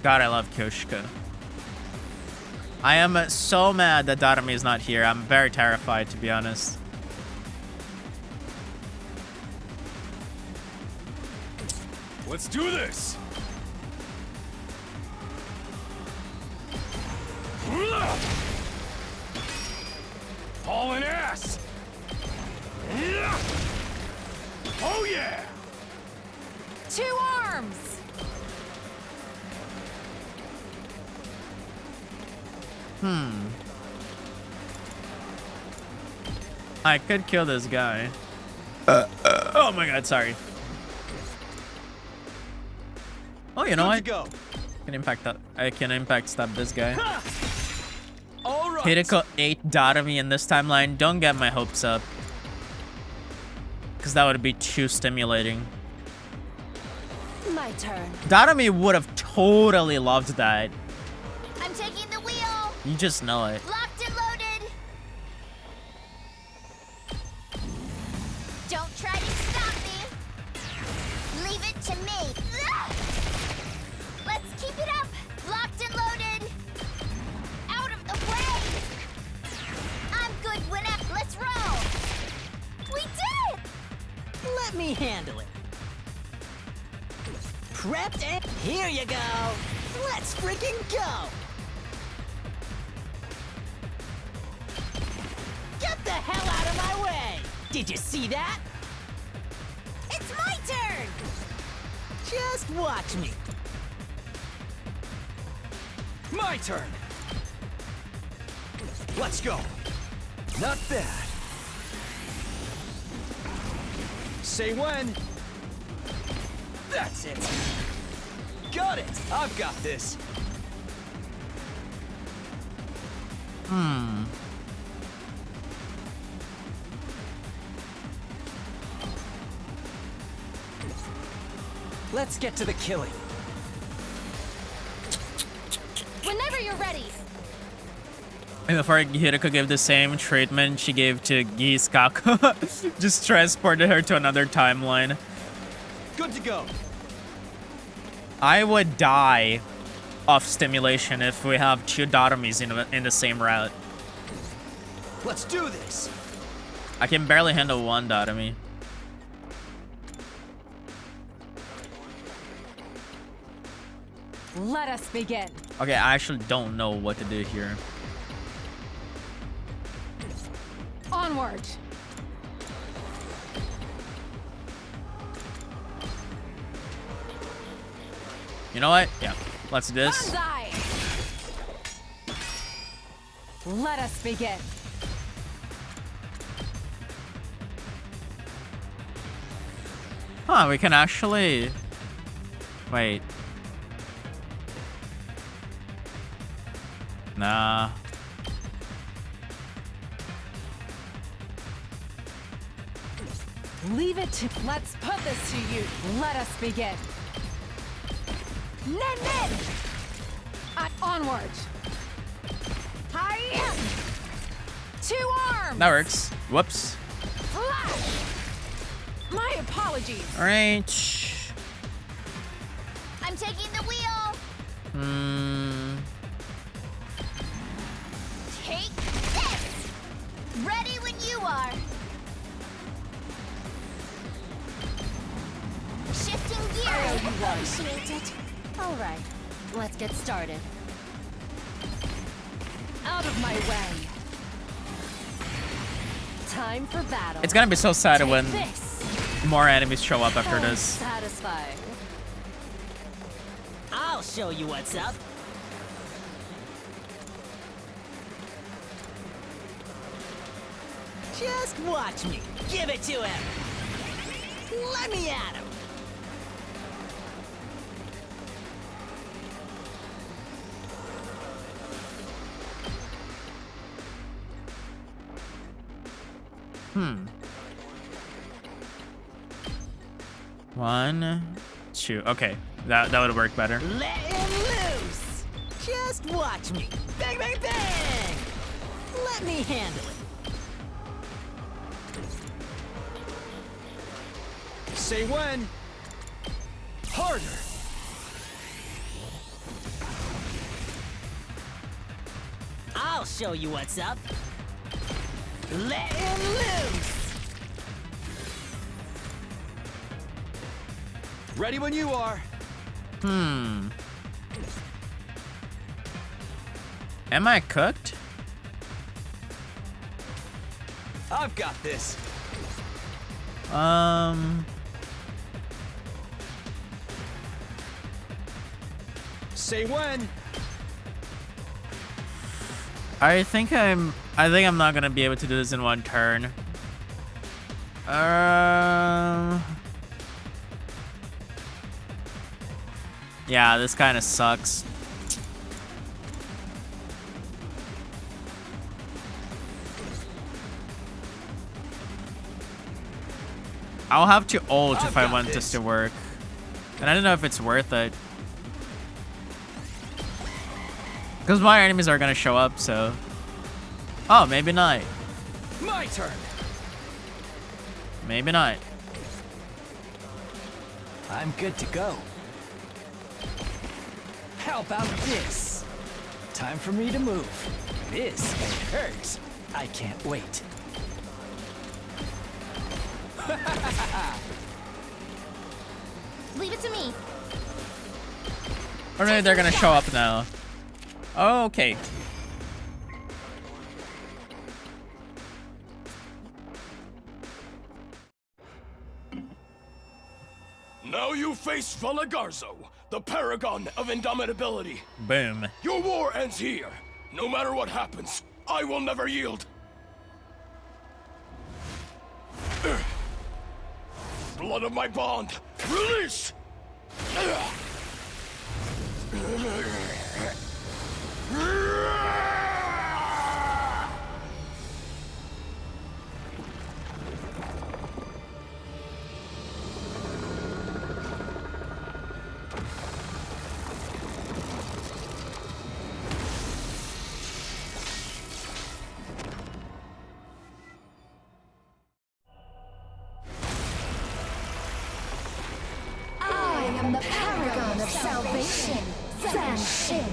God, I love Kyoshika. I am so mad that Darami is not here. I'm very terrified, to be honest. Let's do this! Hauling ass! Oh yeah! 2 arms! I could kill this guy. Oh my god, sorry. Oh, you know what? Go. I can impact stab this guy. All right. Hideko 8 Darami in this timeline. Don't get my hopes up. Because that would be too stimulating. My turn. Darami would have totally loved that. I'm taking the wheel. You just know it. Locked and loaded. Don't try to stop me. Leave it to me. Let's keep it up. Locked and loaded. Out of the way. I'm good whenever. Let's roll. We did it. Let me handle it. Prepped and here you go. Let's freaking go. Get the hell out of my way. Did you see that? It's my turn. Just watch me. My turn. Let's go. Not bad. Say when. That's it. Got it. I've got this. Let's get to the killing. Whenever you're ready. And before Hideko gave the same treatment she gave to Giskaku, just transported her to another timeline. Good to go. I would die of stimulation if we have 2 Daramis in the same route. Let's do this. I can barely handle 1 Darami. Let us begin. Okay, I actually don't know what to do here. Onward. You know what? Yeah, let's do this. Banzai. Let us begin. Huh, we can actually... Wait. Nah. Leave it to... Let's put this to you. Let us begin. Nen! Onward. Hi! 2 arms! That works. Whoops. Flash! My apologies. Alright. I'm taking the wheel. Take this. Ready when you are. Shifting gears. Appreciate it. All right, let's get started. Out of my way. Time for battle. It's gonna be so sad Take when this. more enemies show up after this. Satisfying. I'll show you what's up. Just watch me. Give it to him. Let me at him. One, 2. Okay, that would work better. Let him loose. Just watch me. Bang, bang, bang. Let me handle it. Say when. Harder. show you what's up. Let him loose! Ready when you are. Am I cooked? I've got this. Say when. I think I'm not gonna be able to do this in one turn. Yeah, this kind of sucks. I'll have to ult if I want this to work. And I don't know if it's worth it. Because my enemies are gonna show up, so... Oh, maybe not. My turn. Maybe not. I'm good to go. How about this? Time for me to move. This may hurt. I can't wait. Leave it to me. Or maybe they're gonna show up now. Okay. Now you face Valagarzo, the paragon of indomitability. Boom. Your war ends here. No matter what happens, I will never yield. Blood of my bond, release! I am the paragon of salvation, Zanshin.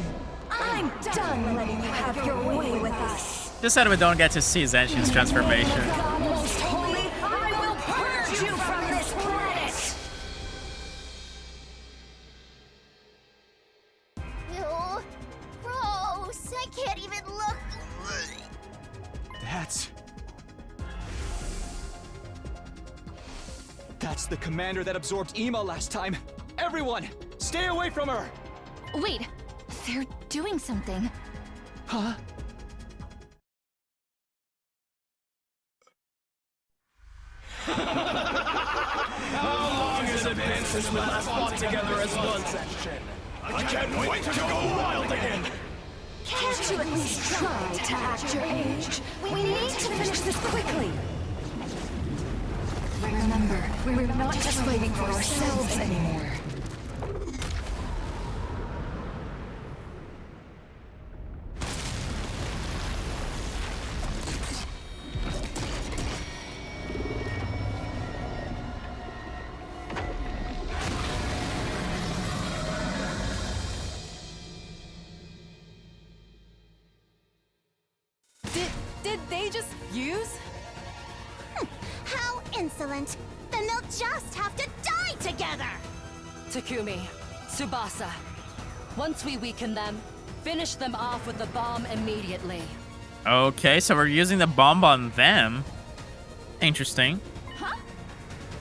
I'm done letting you have your way with us. Just that we don't get to see Zenshin's transformation. God most holy, I will purge you from this planet. Ew. Gross. I can't even look. That's the commander that absorbed Ema last time. Everyone, stay away from her. Wait. They're doing something. Huh? How long has it been since we last fought together as one section? I can't wait to go wild again! Can't you at least try to act your age? We need to finish this quickly. Remember, we're not just fighting for ourselves anymore. Did they just fuse? How insolent! Then they'll just have to die together! Takumi, Tsubasa. Once we weaken them, finish them off with the bomb immediately. Okay, so we're using the bomb on them. Interesting. Huh?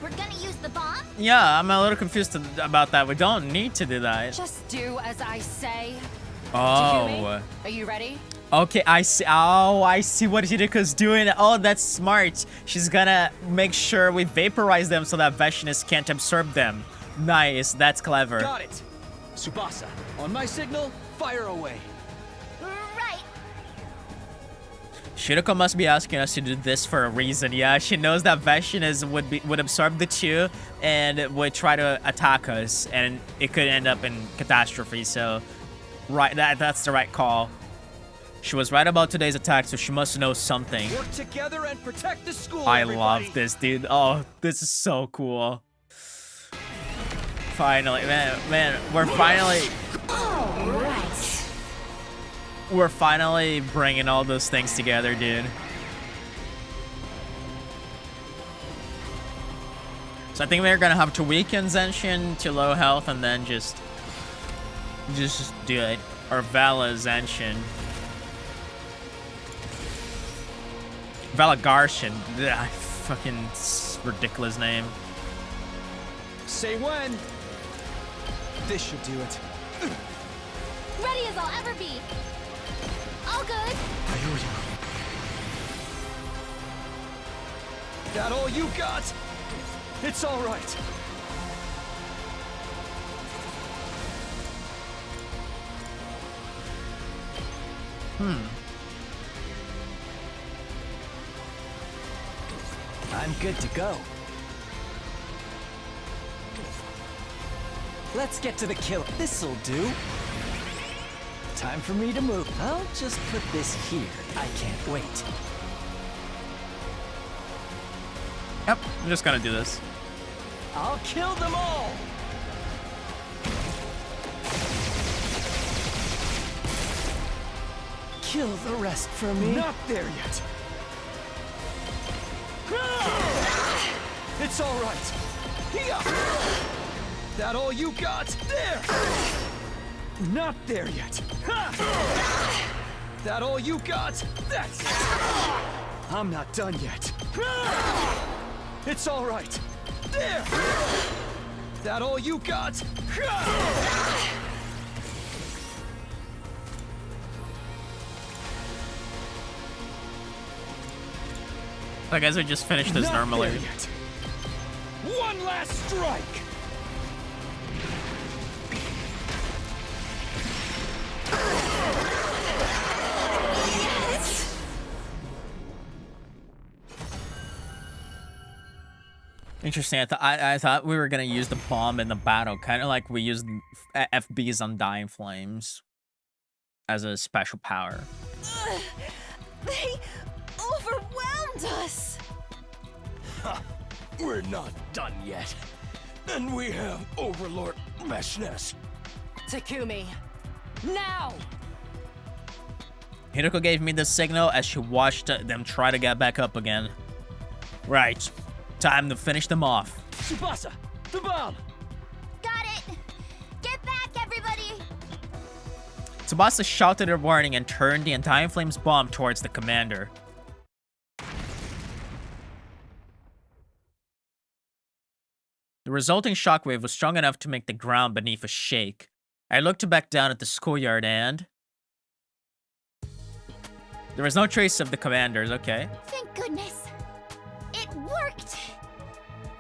We're gonna use the bomb? Yeah, I'm a little confused about that. We don't need to do that. Just do as I say. Oh. Takumi, are you ready? Okay, I see. Oh, I see what Hideku's doing. Oh, that's smart. She's gonna make sure we vaporize them so that Veshinus can't absorb them. Nice, that's clever. Got it. Tsubasa, on my signal, fire away. Right. Shiroko must be asking us to do this for a reason. Yeah, she knows that Veshinus would absorb the two and would try to attack us, and it could end up in catastrophe. So, right, that's the right call. She was right about today's attack, so she must know something. Work together and protect the school. I everybody. love this, dude. Oh, this is so cool. Finally, man, we're finally. All right. We're finally bringing all those things together, dude. So I think we're gonna have to weaken Zenshin to low health and then just do it. Or Vala Zenshin. Vala Garshin. Ugh, fucking ridiculous name. Say when. This should do it. Ready as I'll ever be. All good. That all you got? It's all right. I'm good to go. Let's get to the kill. This'll do. Time for me to move. I'll just put this here. I can't wait. Yep, I'm just gonna do this. I'll kill them all! Kill the rest for me. Not there yet. It's all right. Here. That all you got? There. Not there yet. That all you got? That's it. I'm not done yet. It's all right. There. That all you got? I guess we just finished this Not normally. there yet. One last strike. Interesting. I thought we were gonna use the bomb in the battle, kind of like we used FBs on Dying Flames as a special power. They overwhelmed us. We're not done yet. And we have Overlord Meshness. Takumi, now! Hideko gave me the signal as she watched them try to get back up again. Right. Time to finish them off. Tsubasa, the bomb. Got it. Get back, everybody. Tsubasa shouted a warning and turned the Undying Flames bomb towards the commander. The resulting shockwave was strong enough to make the ground beneath us shake. I looked back down at the schoolyard and... there was no trace of the commanders, okay. Thank goodness. It worked.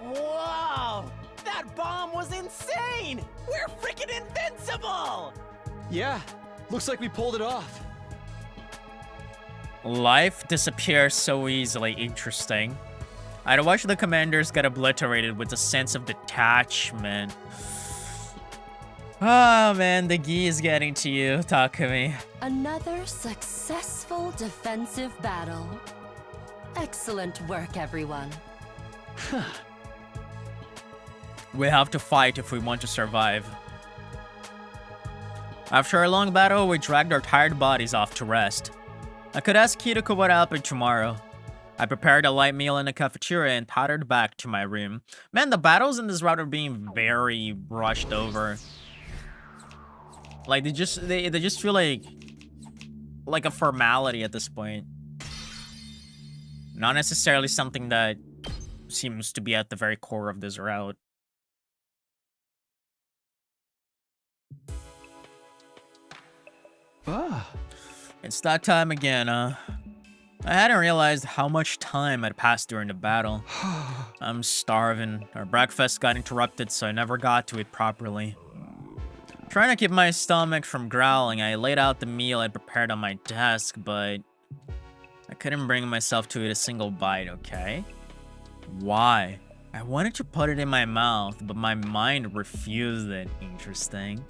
Whoa! That bomb was insane! We're freaking invincible! Yeah, looks like we pulled it off. Life disappears so easily. Interesting. I'd watch the commanders get obliterated with a sense of detachment. Oh man, the gi is getting to you, Takumi. Another successful defensive battle. Excellent work, everyone. We have to fight if we want to survive. After a long battle, we dragged our tired bodies off to rest. I could ask Hideko what happened tomorrow. I prepared a light meal in the cafeteria and pottered back to my room. Man, the battles in this route are being very rushed over. Like they just feel like a formality at this point. Not necessarily something that seems to be at the very core of this route. Ah. It's that time again, I hadn't realized how much time had passed during the battle. I'm starving. Our breakfast got interrupted, so I never got to it properly. Trying to keep my stomach from growling, I laid out the meal I'd prepared on my desk, but I couldn't bring myself to eat a single bite, okay? Why? I wanted to put it in my mouth, but my mind refused it. Interesting.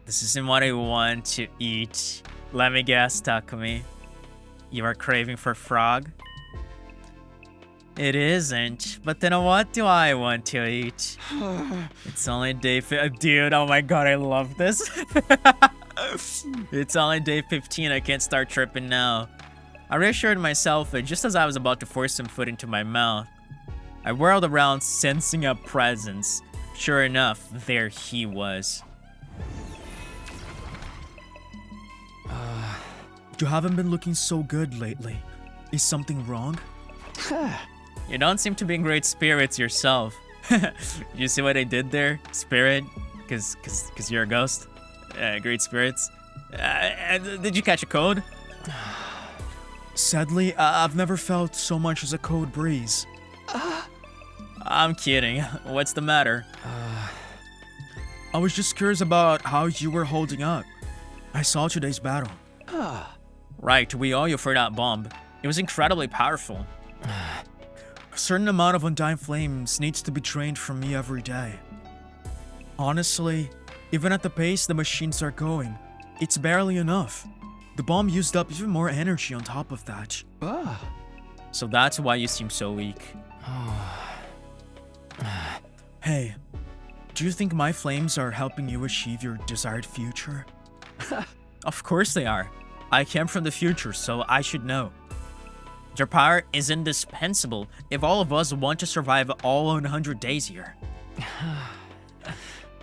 This isn't what I want to eat. Let me guess, Takumi. You are craving for frog? It isn't, but then what do I want to eat? It's only day 5. Dude, oh my god, I love this. It's only day 15, I can't start tripping now. I reassured myself, and just as I was about to force some food into my mouth, I whirled around, sensing a presence. Sure enough, there he was. You haven't been looking so good lately. Is something wrong? You don't seem to be in great spirits yourself. You see what I did there, spirit? Cause you're a ghost. Great spirits. Did you catch a cold? Sadly, I've never felt so much as a cold breeze. I'm kidding. What's the matter? I was just curious about how you were holding up. I saw today's battle. Right, we owe you for that bomb. It was incredibly powerful. A certain amount of undying flames needs to be drained from me every day. Honestly, even at the pace the machines are going, it's barely enough. The bomb used up even more energy on top of that. So that's why you seem so weak. Hey, do you think my flames are helping you achieve your desired future? Of course they are. I came from the future, so I should know. Your power is indispensable if all of us want to survive all 100 days here.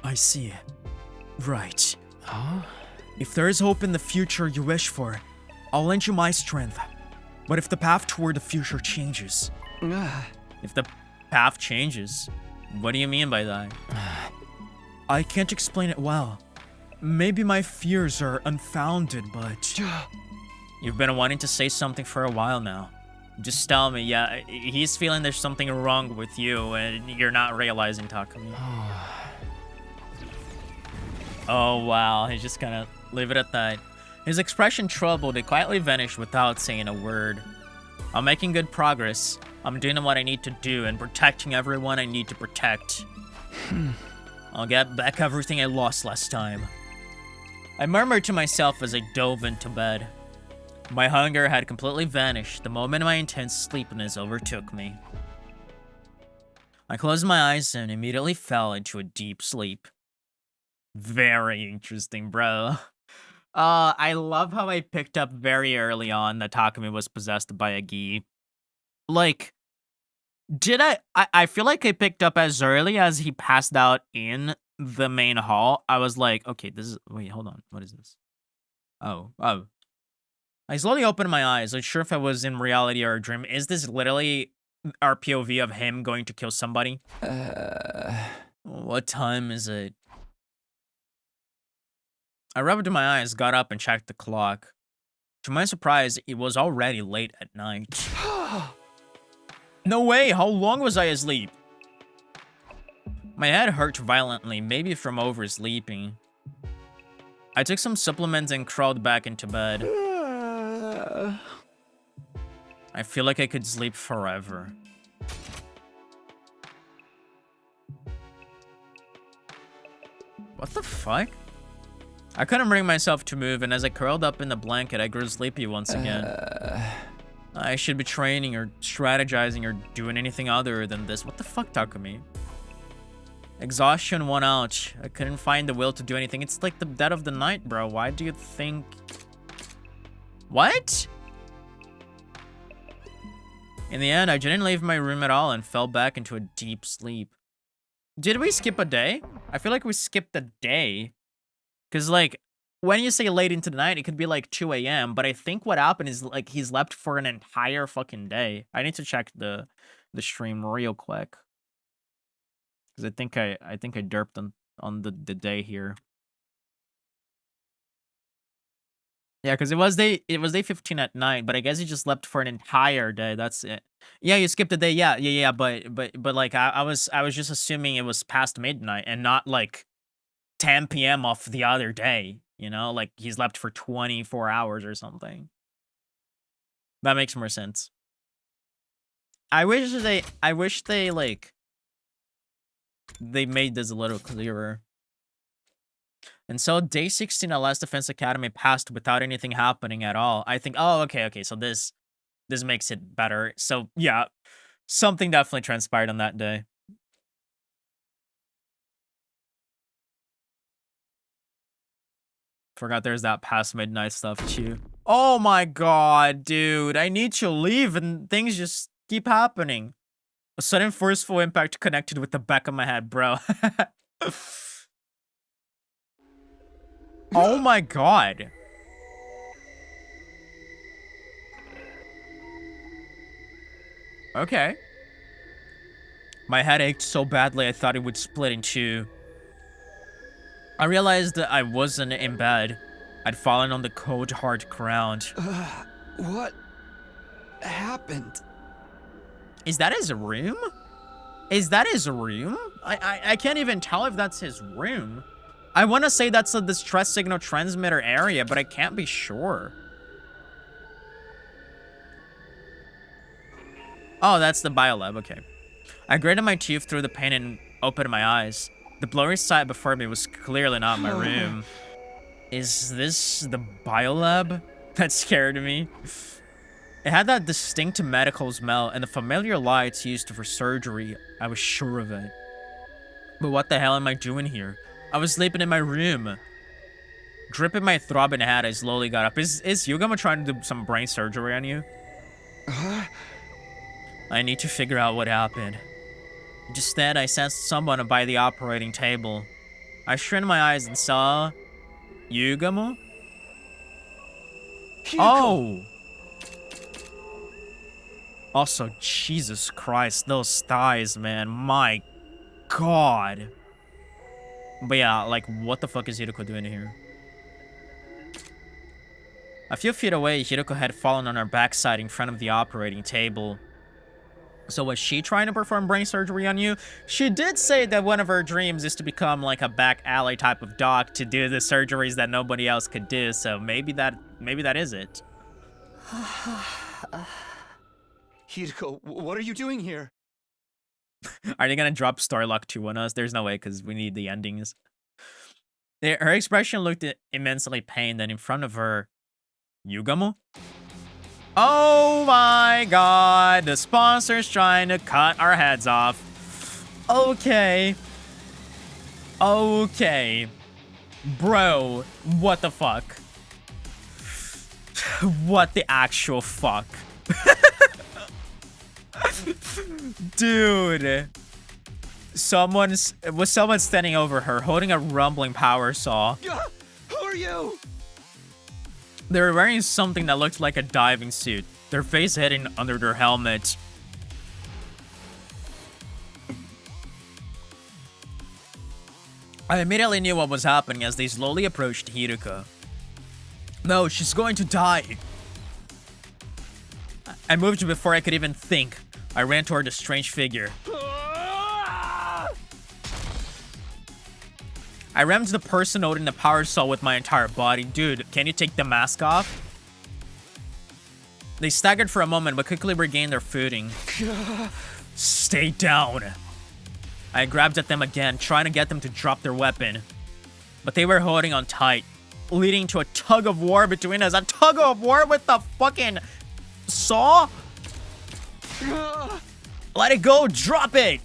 I see. Right. If there is hope in the future you wish for, I'll lend you my strength. But if the path toward the future changes... If the path changes, what do you mean by that? I can't explain it well. Maybe my fears are unfounded, but... You've been wanting to say something for a while now. Just tell me, yeah, he's feeling there's something wrong with you and you're not realizing, Takumi. Oh wow, he's just gonna leave it at that. His expression troubled, it quietly vanished without saying a word. I'm making good progress. I'm doing what I need to do and protecting everyone I need to protect. I'll get back everything I lost last time. I murmured to myself as I dove into bed. My hunger had completely vanished the moment my intense sleepiness overtook me. I closed my eyes and immediately fell into a deep sleep. Very interesting, bro. I love how I picked up very early on that Takumi was possessed by a gi. Like, I feel like I picked up as early as he passed out in the main hall. I was like, okay, wait, hold on. What is this? Oh. I slowly opened my eyes, unsure if I was in reality or a dream. Is this literally our POV of him going to kill somebody? What time is it? I rubbed my eyes, got up, and checked the clock. To my surprise, it was already late at night. No way! How long was I asleep? My head hurt violently, maybe from oversleeping. I took some supplements and crawled back into bed. I feel like I could sleep forever. What the fuck? I couldn't bring myself to move, and as I curled up in the blanket, I grew sleepy once again. I should be training or strategizing or doing anything other than this. What the fuck, Takumi? Exhaustion won out. I couldn't find the will to do anything. It's like the dead of the night, bro. Why do you think... What? In the end, I didn't leave my room at all and fell back into a deep sleep. Did we skip a day? I feel like we skipped a day. Because, like, when you say late into the night, it could be like 2 a.m. But I think what happened is, like, he slept for an entire fucking day. I need to check the stream real quick. Because I think I derped on the day here. Yeah, because it was day 15 at night, but I guess he just slept for an entire day. That's it. Yeah, you skipped a day. Yeah. But like I was just assuming it was past midnight and not like 10 p.m. off the other day. You know, like he slept for 24 hours or something. That makes more sense. I wish they like they made this a little clearer. And so day 16 at Last Defense Academy passed without anything happening at all. I think, oh, okay, so this makes it better. So yeah, something definitely transpired on that day. Forgot there's that past midnight stuff too. Oh my god, dude. I need to leave and things just keep happening. A sudden forceful impact connected with the back of my head, bro. Oh my god. Okay. My head ached so badly I thought it would split in two. I realized that I wasn't in bed. I'd fallen on the cold, hard ground. What happened? Is that his room? Is that his room? I can't even tell if that's his room. I want to say that's a distress signal transmitter area, but I can't be sure. Oh, that's the biolab, okay. I gritted my teeth through the pain and opened my eyes. The blurry sight before me was clearly not my room. Is this the biolab? That scared me. It had that distinct medical smell and the familiar lights used for surgery. I was sure of it. But what the hell am I doing here? I was sleeping in my room. Dripping my throbbing head, I slowly got up. Is Yugama trying to do some brain surgery on you? I need to figure out what happened. Just then, I sensed someone by the operating table. I strained my eyes and saw... Yugamo? Oh! Also, Jesus Christ, those thighs, man. My God. But yeah, like, what the fuck is Hiroko doing here? A few feet away, Hiroko had fallen on her backside in front of the operating table. So was she trying to perform brain surgery on you? She did say that one of her dreams is to become like a back alley type of doc to do the surgeries that nobody else could do. So maybe that is it. Hiroko, what are you doing here? Are they gonna drop Starlock 2 on us? There's no way, because we need the endings. Her expression looked immensely pained, and in front of her, Yugamo? Oh my god, the sponsor's trying to cut our heads off. Okay. Okay. Bro, what the fuck? What the actual fuck? Dude. Was someone standing over her, holding a rumbling power saw. Who are you? They were wearing something that looked like a diving suit, their face hidden under their helmet. I immediately knew what was happening as they slowly approached Hiroko. No, she's going to die. I moved before I could even think. I ran toward the strange figure. I rammed the person holding the power saw with my entire body. Dude, can you take the mask off? They staggered for a moment, but quickly regained their footing. Stay down. I grabbed at them again, trying to get them to drop their weapon. But they were holding on tight, leading to a tug of war between us. A tug of war with the fucking saw? Let it go, drop it!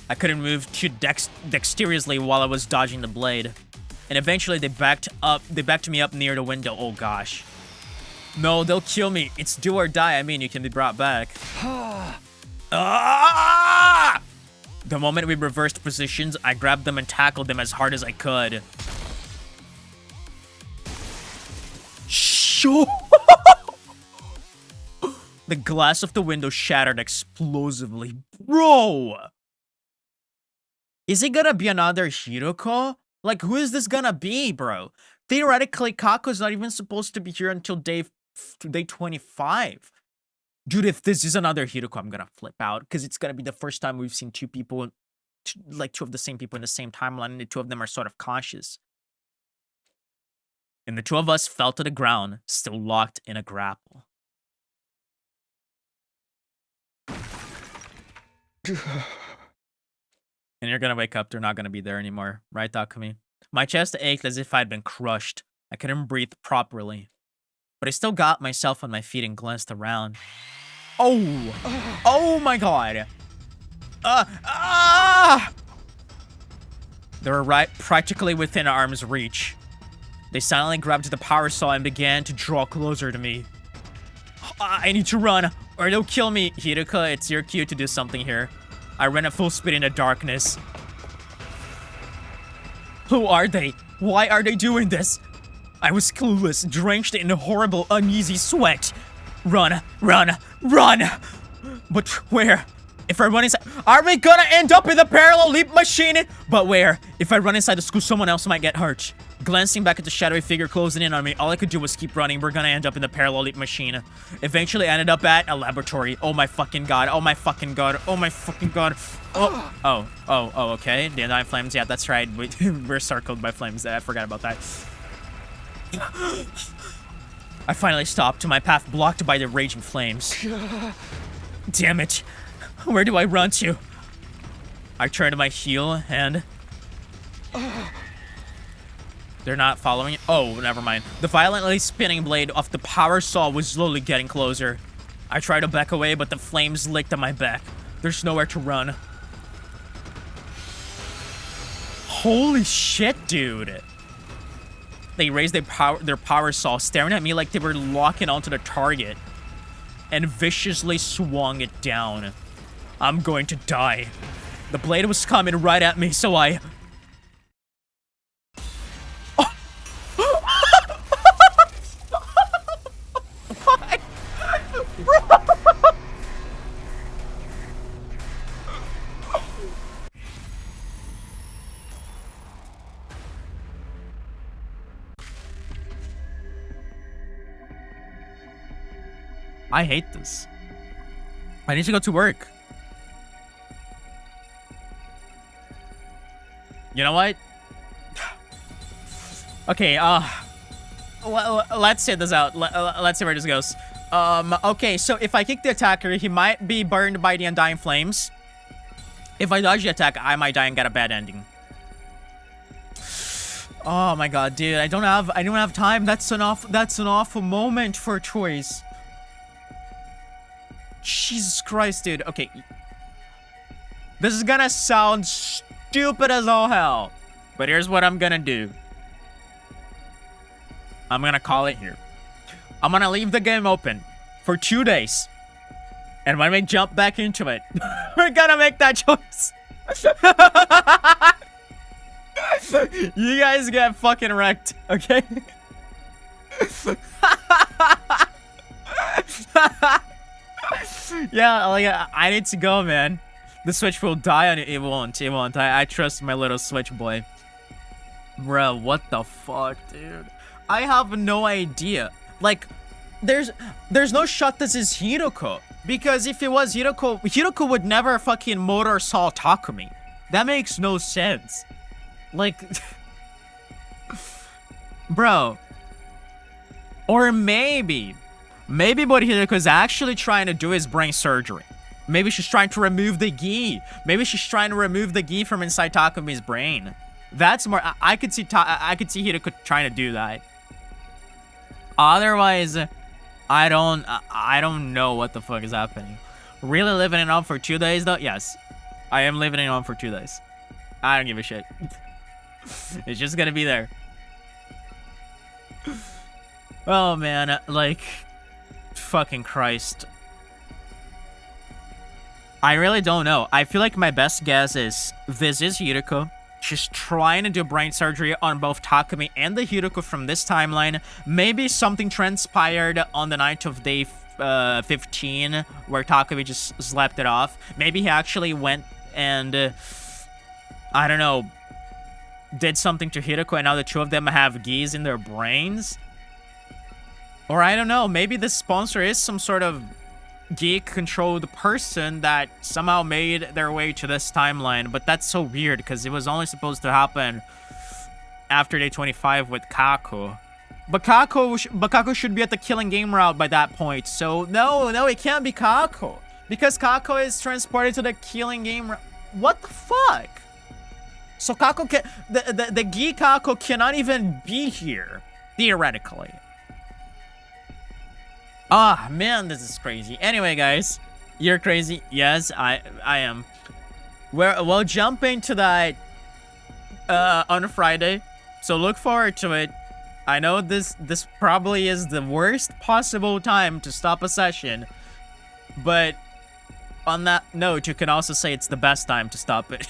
I couldn't move too dexterously while I was dodging the blade. And eventually they backed me up near the window. Oh gosh. No, they'll kill me. It's do or die. I mean, you can be brought back. Ah! The moment we reversed positions, I grabbed them and tackled them as hard as I could. Sure. The glass of the window shattered explosively. Bro! Is it gonna be another Hiroko? Like, who is this gonna be, bro? Theoretically, Kako's not even supposed to be here until day 25. Dude, if this is another Hiroko, I'm gonna flip out. Because it's gonna be the first time we've seen two people, like two of the same people in the same timeline, and the two of them are sort of conscious. And the two of us fell to the ground, still locked in a grapple. And you're gonna wake up, they're not gonna be there anymore. Right, Takumi? My chest ached as if I'd been crushed. I couldn't breathe properly. But I still got myself on my feet and glanced around. Oh! Oh my god! They were practically within arm's reach. They silently grabbed the power saw and began to draw closer to me. I need to run, or they'll kill me. Hideko, it's your cue to do something here. I ran at full speed in the darkness. Who are they? Why are they doing this? I was clueless, drenched in a horrible, uneasy sweat. Run, run, run! But where? If I run inside, are we gonna end up in the parallel leap machine? But where? If I run inside the school, someone else might get hurt. Glancing back at the shadowy figure closing in on me, all I could do was keep running. We're gonna end up in the parallel leap machine. Eventually, I ended up at a laboratory. Oh my fucking god. Oh my fucking god. Oh my fucking god. Oh, okay. The Undying Flames. Yeah, that's right. We're circled by flames. I forgot about that. I finally stopped, my path blocked by the raging flames. Damn it. Where do I run to? I turned to my heel and... They're not following it? Oh, never mind. The violently spinning blade of the power saw was slowly getting closer. I tried to back away, but the flames licked at my back. There's nowhere to run. Holy shit, dude. They raised their power saw, staring at me like they were locking onto the target, and viciously swung it down. I'm going to die. The blade was coming right at me, so I... I hate this. I need to go to work. You know what? Okay, let's sit this out. Let's see where this goes. Okay, so if I kick the attacker, he might be burned by the Undying Flames. If I dodge the attack, I might die and get a bad ending. Oh my god, dude, I don't have time. That's an awful moment for a choice. Jesus Christ, dude. Okay. This is gonna sound stupid as all hell. But here's what I'm gonna do. I'm gonna call it here. I'm gonna leave the game open for 2 days. And when we jump back into it, we're gonna make that choice. You guys get fucking wrecked, okay? Yeah, like, I need to go, man. The Switch will die and it won't. I trust my little Switch boy. Bruh, what the fuck, dude? I have no idea. Like, there's no shot this is Hideko. Because if it was Hideko would never fucking motor saw Takumi. That makes no sense. Like, bro. Or maybe what Hideko's actually trying to do is brain surgery. Maybe she's trying to remove the gi. Maybe she's trying to remove the gi from inside Takumi's brain. That's more. I could see Hideko trying to do that. Otherwise, I don't know what the fuck is happening. Really living it on for 2 days though? Yes, I am living it on for 2 days. I don't give a shit. It's just gonna be there. Oh man, like, fucking Christ. I really don't know. I feel like my best guess is this is Hideko. She's trying to do brain surgery on both Takumi and the Hideko from this timeline. Maybe something transpired on the night of day 15 where Takumi just slept it off. Maybe he actually went and, I don't know, did something to Hideko and now the two of them have geese in their brains. Or I don't know, maybe the sponsor is some sort of geek-controlled person that somehow made their way to this timeline. But that's so weird because it was only supposed to happen after day 25 with Kako. But Kako should be at the killing game route by that point. So no, it can't be Kako. Because Kako is transported to the killing game route. What the fuck? So Kako can... The geek Kako cannot even be here, theoretically. Ah, man, this is crazy. Anyway, guys, you're crazy. Yes, I am. We'll jump into that on Friday, so look forward to it. I know this probably is the worst possible time to stop a session, but on that note, you can also say it's the best time to stop it.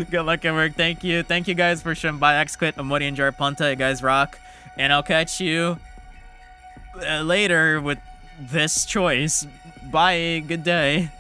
Good luck at work. Thank you. Thank you guys for showing by XQuit, Amori, and Jarponta. You guys rock. And I'll catch you later with this choice. Bye. Good day.